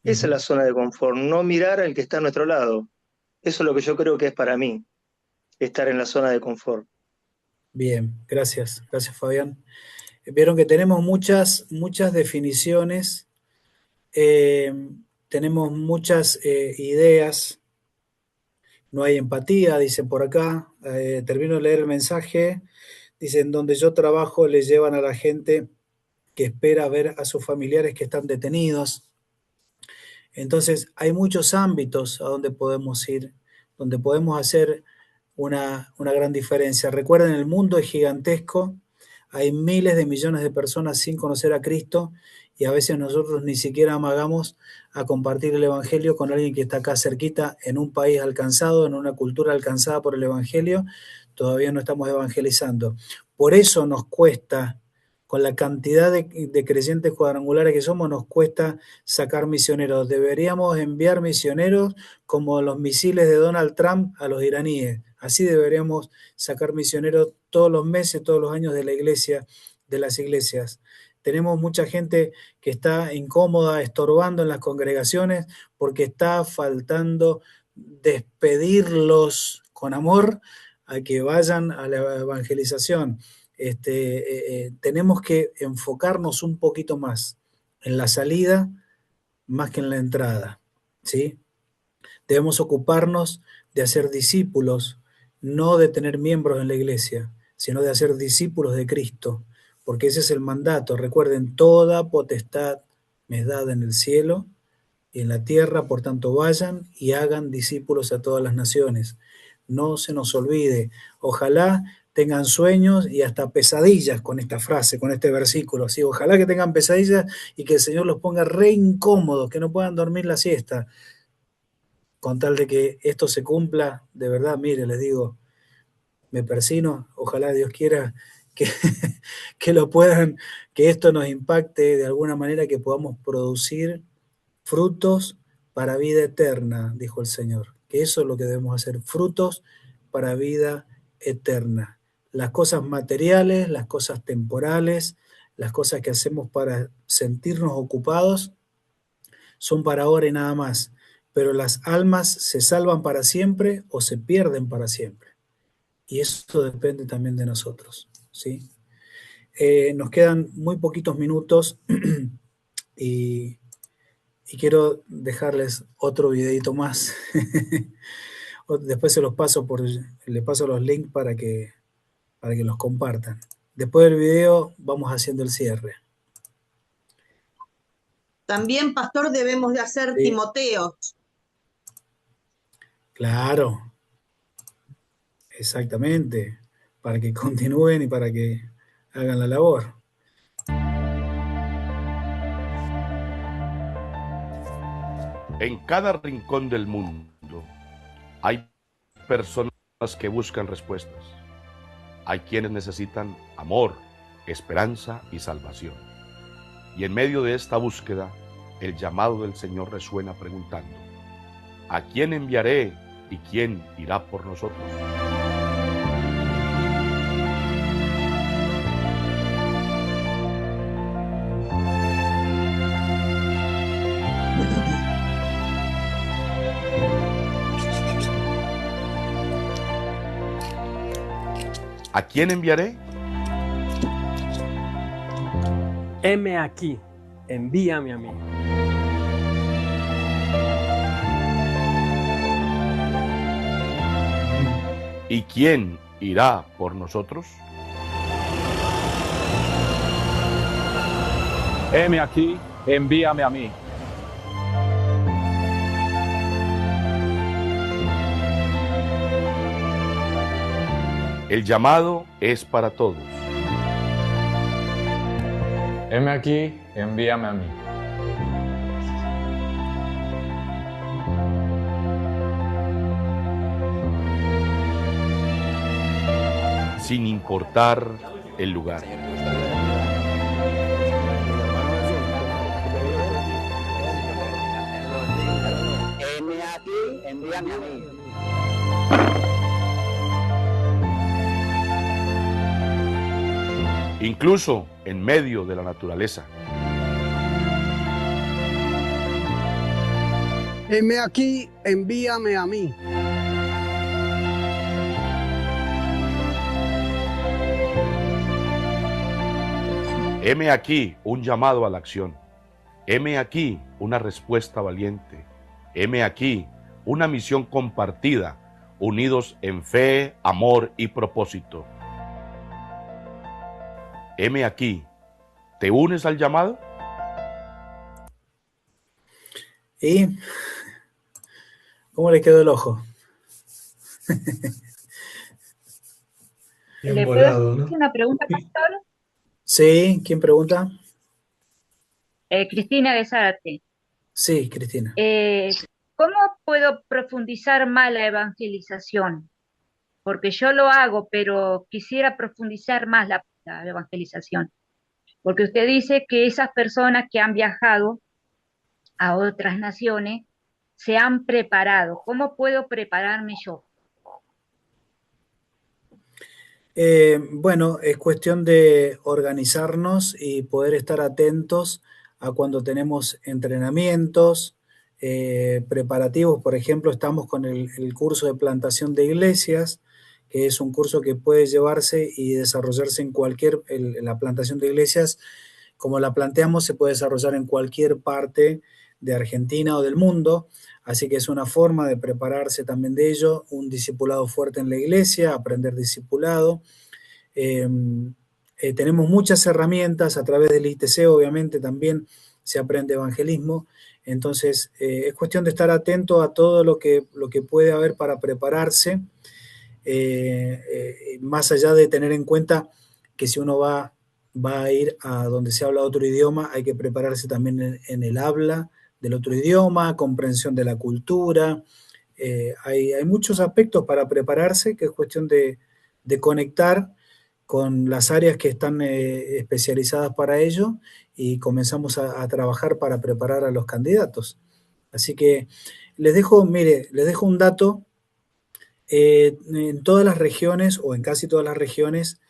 Esa es la zona de confort, no mirar al que está a nuestro lado. Eso es lo que yo creo que es para mí, estar en la zona de confort. Bien, gracias. Gracias, Fabián. Vieron que tenemos muchas definiciones, tenemos muchas ideas, no hay empatía, dicen por acá. Termino de leer el mensaje. Dicen, donde yo trabajo le llevan a la gente que espera ver a sus familiares que están detenidos. Entonces, hay muchos ámbitos a donde podemos ir, donde podemos hacer una gran diferencia. Recuerden, el mundo es gigantesco, hay miles de millones de personas sin conocer a Cristo y a veces nosotros ni siquiera amagamos a compartir el Evangelio con alguien que está acá cerquita, en un país alcanzado, en una cultura alcanzada por el Evangelio, todavía no estamos evangelizando. Por eso nos cuesta, con la cantidad de creyentes cuadrangulares que somos, nos cuesta sacar misioneros. Deberíamos enviar misioneros como los misiles de Donald Trump a los iraníes. Así deberíamos sacar misioneros todos los meses, todos los años de la iglesia, de las iglesias. Tenemos mucha gente que está incómoda, estorbando en las congregaciones porque está faltando despedirlos con amor a que vayan a la evangelización. Tenemos que enfocarnos un poquito más en la salida más que en la entrada, ¿sí? Debemos ocuparnos de hacer discípulos, no de tener miembros en la iglesia, sino de hacer discípulos de Cristo, porque ese es el mandato. Recuerden, toda potestad me es dada en el cielo y en la tierra, por tanto vayan y hagan discípulos a todas las naciones. No se nos olvide, ojalá tengan sueños y hasta pesadillas con esta frase, con este versículo. ¿Sí? Ojalá que tengan pesadillas y que el Señor los ponga re incómodos, que no puedan dormir la siesta, con tal de que esto se cumpla. De verdad, mire, les digo, me persino, ojalá Dios quiera que, que lo puedan, que esto nos impacte de alguna manera, que podamos producir frutos para vida eterna, dijo el Señor, que eso es lo que debemos hacer, frutos para vida eterna. Las cosas materiales, las cosas temporales, las cosas que hacemos para sentirnos ocupados, son para ahora y nada más, pero las almas se salvan para siempre o se pierden para siempre. Y eso depende también de nosotros, ¿sí? Nos quedan muy poquitos minutos y quiero dejarles otro videito más. Después se los paso les paso los links para que los compartan. Después del video vamos haciendo el cierre. También, pastor, debemos de hacer Timoteos. Claro, exactamente, para que continúen y para que hagan la labor. En cada rincón del mundo hay personas que buscan respuestas. Hay quienes necesitan amor, esperanza y salvación. Y en medio de esta búsqueda, el llamado del Señor resuena preguntando: ¿a quién enviaré y quién irá por nosotros? ¿A quién enviaré? Heme aquí, envíame a mí. ¿Y quién irá por nosotros? Heme aquí, envíame a mí. El llamado es para todos. Heme aquí, envíame a mí. Sin importar el lugar. Heme aquí, envíame a mí. Incluso en medio de la naturaleza. Heme aquí, envíame a mí. Heme aquí un llamado a la acción. Heme aquí una respuesta valiente. Heme aquí una misión compartida, unidos en fe, amor y propósito. Heme aquí. ¿Te unes al llamado? ¿Y cómo le quedó el ojo? Bien ¿Le puedo volado, ¿no? hacer una pregunta, Pastor? Sí, ¿quién pregunta? Cristina de Zárate. Sí, Cristina. ¿Cómo puedo profundizar más la evangelización? Porque yo lo hago, pero quisiera profundizar más la evangelización. Porque usted dice que esas personas que han viajado a otras naciones se han preparado. ¿Cómo puedo prepararme yo? Bueno, es cuestión de organizarnos y poder estar atentos a cuando tenemos entrenamientos, preparativos. Por ejemplo, estamos con el curso de plantación de iglesias, que es un curso que puede llevarse y desarrollarse en la plantación de iglesias, como la planteamos, se puede desarrollar en cualquier parte de Argentina o del mundo, así que es una forma de prepararse también de ello, un discipulado fuerte en la iglesia, aprender discipulado. Tenemos muchas herramientas a través del ITC, obviamente también se aprende evangelismo, entonces es cuestión de estar atento a todo lo que puede haber para prepararse, más allá de tener en cuenta que si uno va a ir a donde se habla otro idioma, hay que prepararse también en el habla del otro idioma, comprensión de la cultura. Hay muchos aspectos para prepararse, que es cuestión de conectar con las áreas que están especializadas para ello y comenzamos a trabajar para preparar a los candidatos. Así que les dejo un dato. En todas las regiones, o en casi todas las regiones,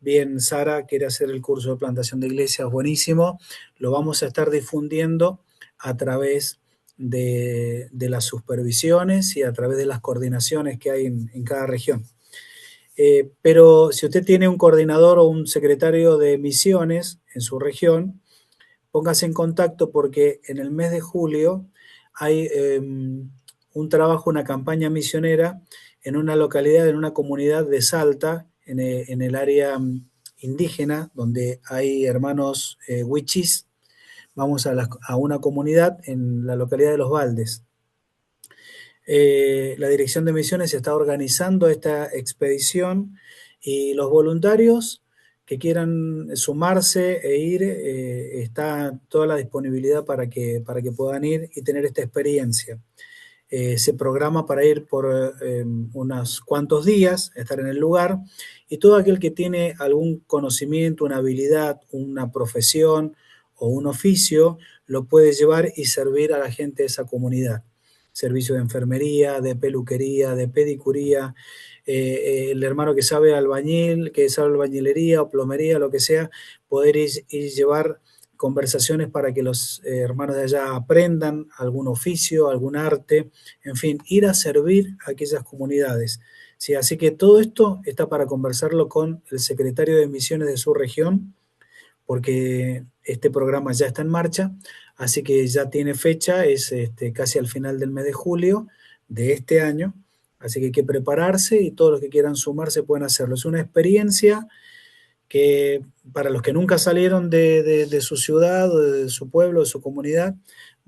bien, Sara quiere hacer el curso de plantación de iglesias, buenísimo, lo vamos a estar difundiendo a través de las supervisiones y a través de las coordinaciones que hay en cada región. Pero si usted tiene un coordinador o un secretario de misiones en su región, póngase en contacto porque en el mes de julio hay un trabajo, una campaña misionera en una localidad, en una comunidad de Salta, en el área indígena, donde hay hermanos huichis. Vamos a una comunidad en la localidad de Los Baldes. La Dirección de Misiones está organizando esta expedición y los voluntarios que quieran sumarse e ir, está toda la disponibilidad para que puedan ir y tener esta experiencia. Se programa para ir por unos cuantos días, estar en el lugar, y todo aquel que tiene algún conocimiento, una habilidad, una profesión o un oficio, lo puede llevar y servir a la gente de esa comunidad. Servicio de enfermería, de peluquería, de pedicuría, el hermano que sabe albañil, que sabe albañilería o plomería, lo que sea, poder ir llevar conversaciones para que los hermanos de allá aprendan algún oficio, algún arte, en fin, ir a servir a aquellas comunidades. ¿sí? Así que todo esto está para conversarlo con el secretario de misiones de su región, porque este programa ya está en marcha, así que ya tiene fecha, es casi al final del mes de julio de este año, así que hay que prepararse y todos los que quieran sumarse pueden hacerlo. Es una experiencia que para los que nunca salieron de su ciudad o de su pueblo, de su comunidad,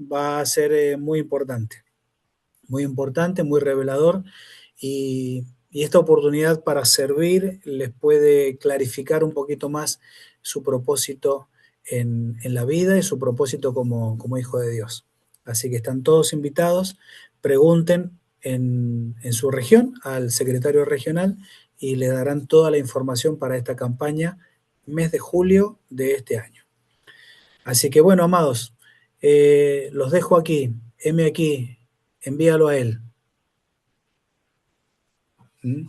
va a ser muy importante, muy revelador, y esta oportunidad para servir les puede clarificar un poquito más su propósito en la vida y su propósito como hijo de Dios. Así que están todos invitados, pregunten en su región al secretario regional y le darán toda la información para esta campaña, mes de julio de este año. Así que bueno, amados, los dejo aquí, heme aquí, envíalo a él. ¿Mm?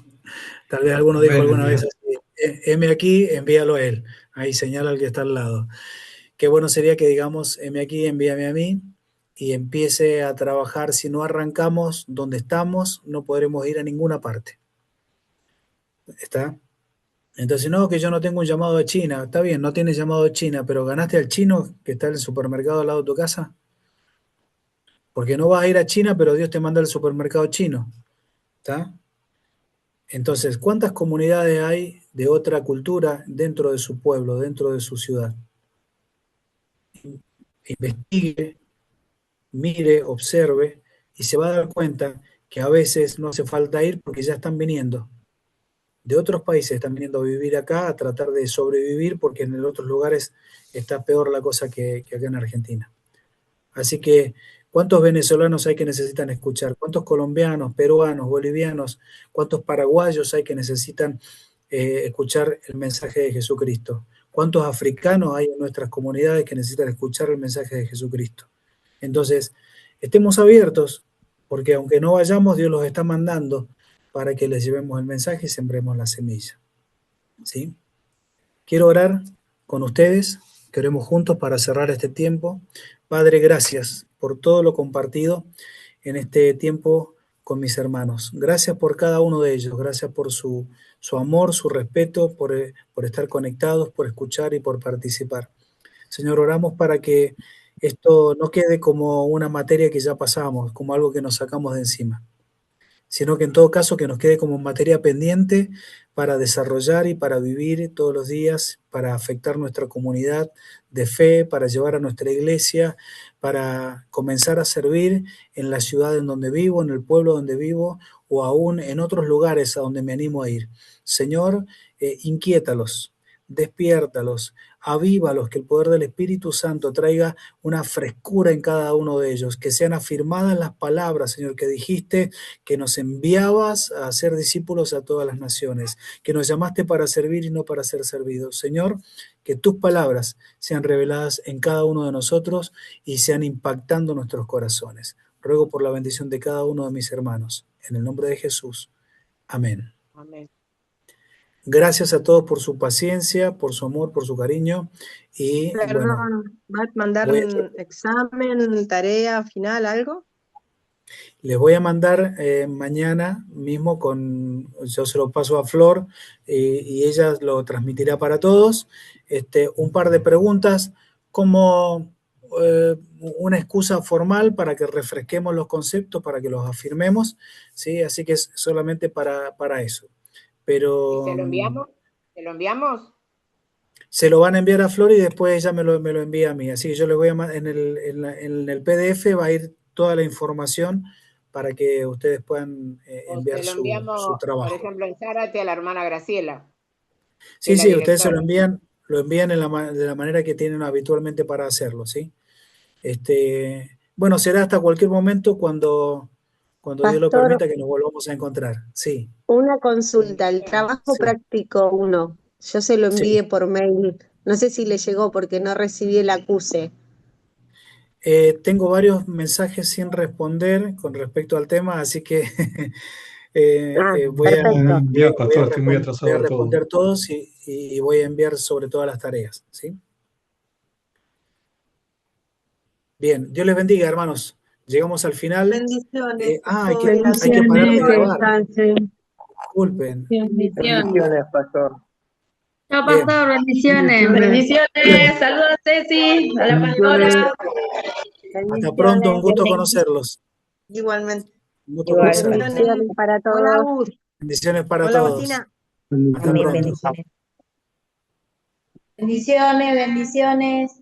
Tal vez alguno dijo alguna vez así, heme aquí, envíalo a él. Ahí señala al que está al lado. Qué bueno sería que digamos, heme aquí, envíame a mí, y empiece a trabajar. Si no arrancamos donde estamos, no podremos ir a ninguna parte. ¿Está? Entonces, no, que yo no tengo un llamado de China. Está bien, no tienes llamado de China, pero ¿ganaste al chino que está en el supermercado al lado de tu casa? Porque no vas a ir a China, pero Dios te manda al supermercado chino. ¿Está? Entonces, ¿cuántas comunidades hay de otra cultura dentro de su pueblo, dentro de su ciudad? Investigue, mire, observe, y se va a dar cuenta que a veces no hace falta ir porque ya están viniendo. De otros países están viniendo a vivir acá, a tratar de sobrevivir, porque en otros lugares está peor la cosa que acá en Argentina. Así que, ¿cuántos venezolanos hay que necesitan escuchar? ¿Cuántos colombianos, peruanos, bolivianos, cuántos paraguayos hay que necesitan escuchar el mensaje de Jesucristo? ¿Cuántos africanos hay en nuestras comunidades que necesitan escuchar el mensaje de Jesucristo? Entonces, estemos abiertos, porque aunque no vayamos, Dios los está mandando para que les llevemos el mensaje y sembremos la semilla. ¿Sí? Quiero orar con ustedes, que oremos juntos para cerrar este tiempo. Padre, gracias por todo lo compartido en este tiempo con mis hermanos. Gracias por cada uno de ellos, gracias por su amor, su respeto, por estar conectados, por escuchar y por participar. Señor, oramos para que esto no quede como una materia que ya pasamos, como algo que nos sacamos de encima, sino que en todo caso que nos quede como materia pendiente para desarrollar y para vivir todos los días, para afectar nuestra comunidad de fe, para llevar a nuestra iglesia, para comenzar a servir en la ciudad en donde vivo, en el pueblo donde vivo, o aún en otros lugares a donde me animo a ir. Señor, inquiétalos, despiértalos, avívalos, que el poder del Espíritu Santo traiga una frescura en cada uno de ellos, que sean afirmadas las palabras, Señor, que dijiste que nos enviabas a ser discípulos a todas las naciones, que nos llamaste para servir y no para ser servidos. Señor, que tus palabras sean reveladas en cada uno de nosotros y sean impactando nuestros corazones. Ruego por la bendición de cada uno de mis hermanos. En el nombre de Jesús. Amén. Amén. Gracias a todos por su paciencia, por su amor, por su cariño. Y bueno, Perdón, ¿va a mandar voy a- un examen, tarea final, algo? les voy a mandar mañana mismo, yo se lo paso a Flor y ella lo transmitirá para todos, un par de preguntas como una excusa formal para que refresquemos los conceptos, para que los afirmemos, ¿sí? Así que es solamente para eso. Pero ¿Se lo enviamos? ¿Se lo enviamos? se lo van a enviar a Flor y después ella me lo envía a mí. Así que yo le voy a en el PDF va a ir toda la información para que ustedes puedan O enviar se lo su enviamos, por trabajo. ejemplo, en Zárate a la hermana Graciela, Sí, la sí, ustedes se directora. lo envían de la manera que tienen habitualmente para hacerlo, ¿sí? Bueno, será hasta cualquier momento cuando Dios lo Pastor, permita que nos volvamos a encontrar. Sí, una consulta, el trabajo sí, práctico 1, yo se lo sí. envié por mail, no sé si le llegó porque no recibí el acuse. Tengo varios mensajes sin responder con respecto al tema, así que voy a Perfecto. Ya, pastor, estoy muy voy atrasado a de todo. responder todos y voy a enviar sobre todas las tareas, ¿sí? Bien, Dios les bendiga, hermanos. Llegamos al final. Bendiciones, Hay pastor, que gracias. parar de Bendiciones, que grabar. descansen. Disculpen. Bendiciones, pastor. Chao, Bien. pastor, bendiciones. Bendiciones, saludos a Ceci, a la pastora. Hasta pronto, un gusto conocerlos. Igualmente. Un gusto conocerlos. Bendiciones para todos. Hola, Gus. Bendiciones para Hola, todos. Martina. Hasta pronto. Bendiciones, bendiciones.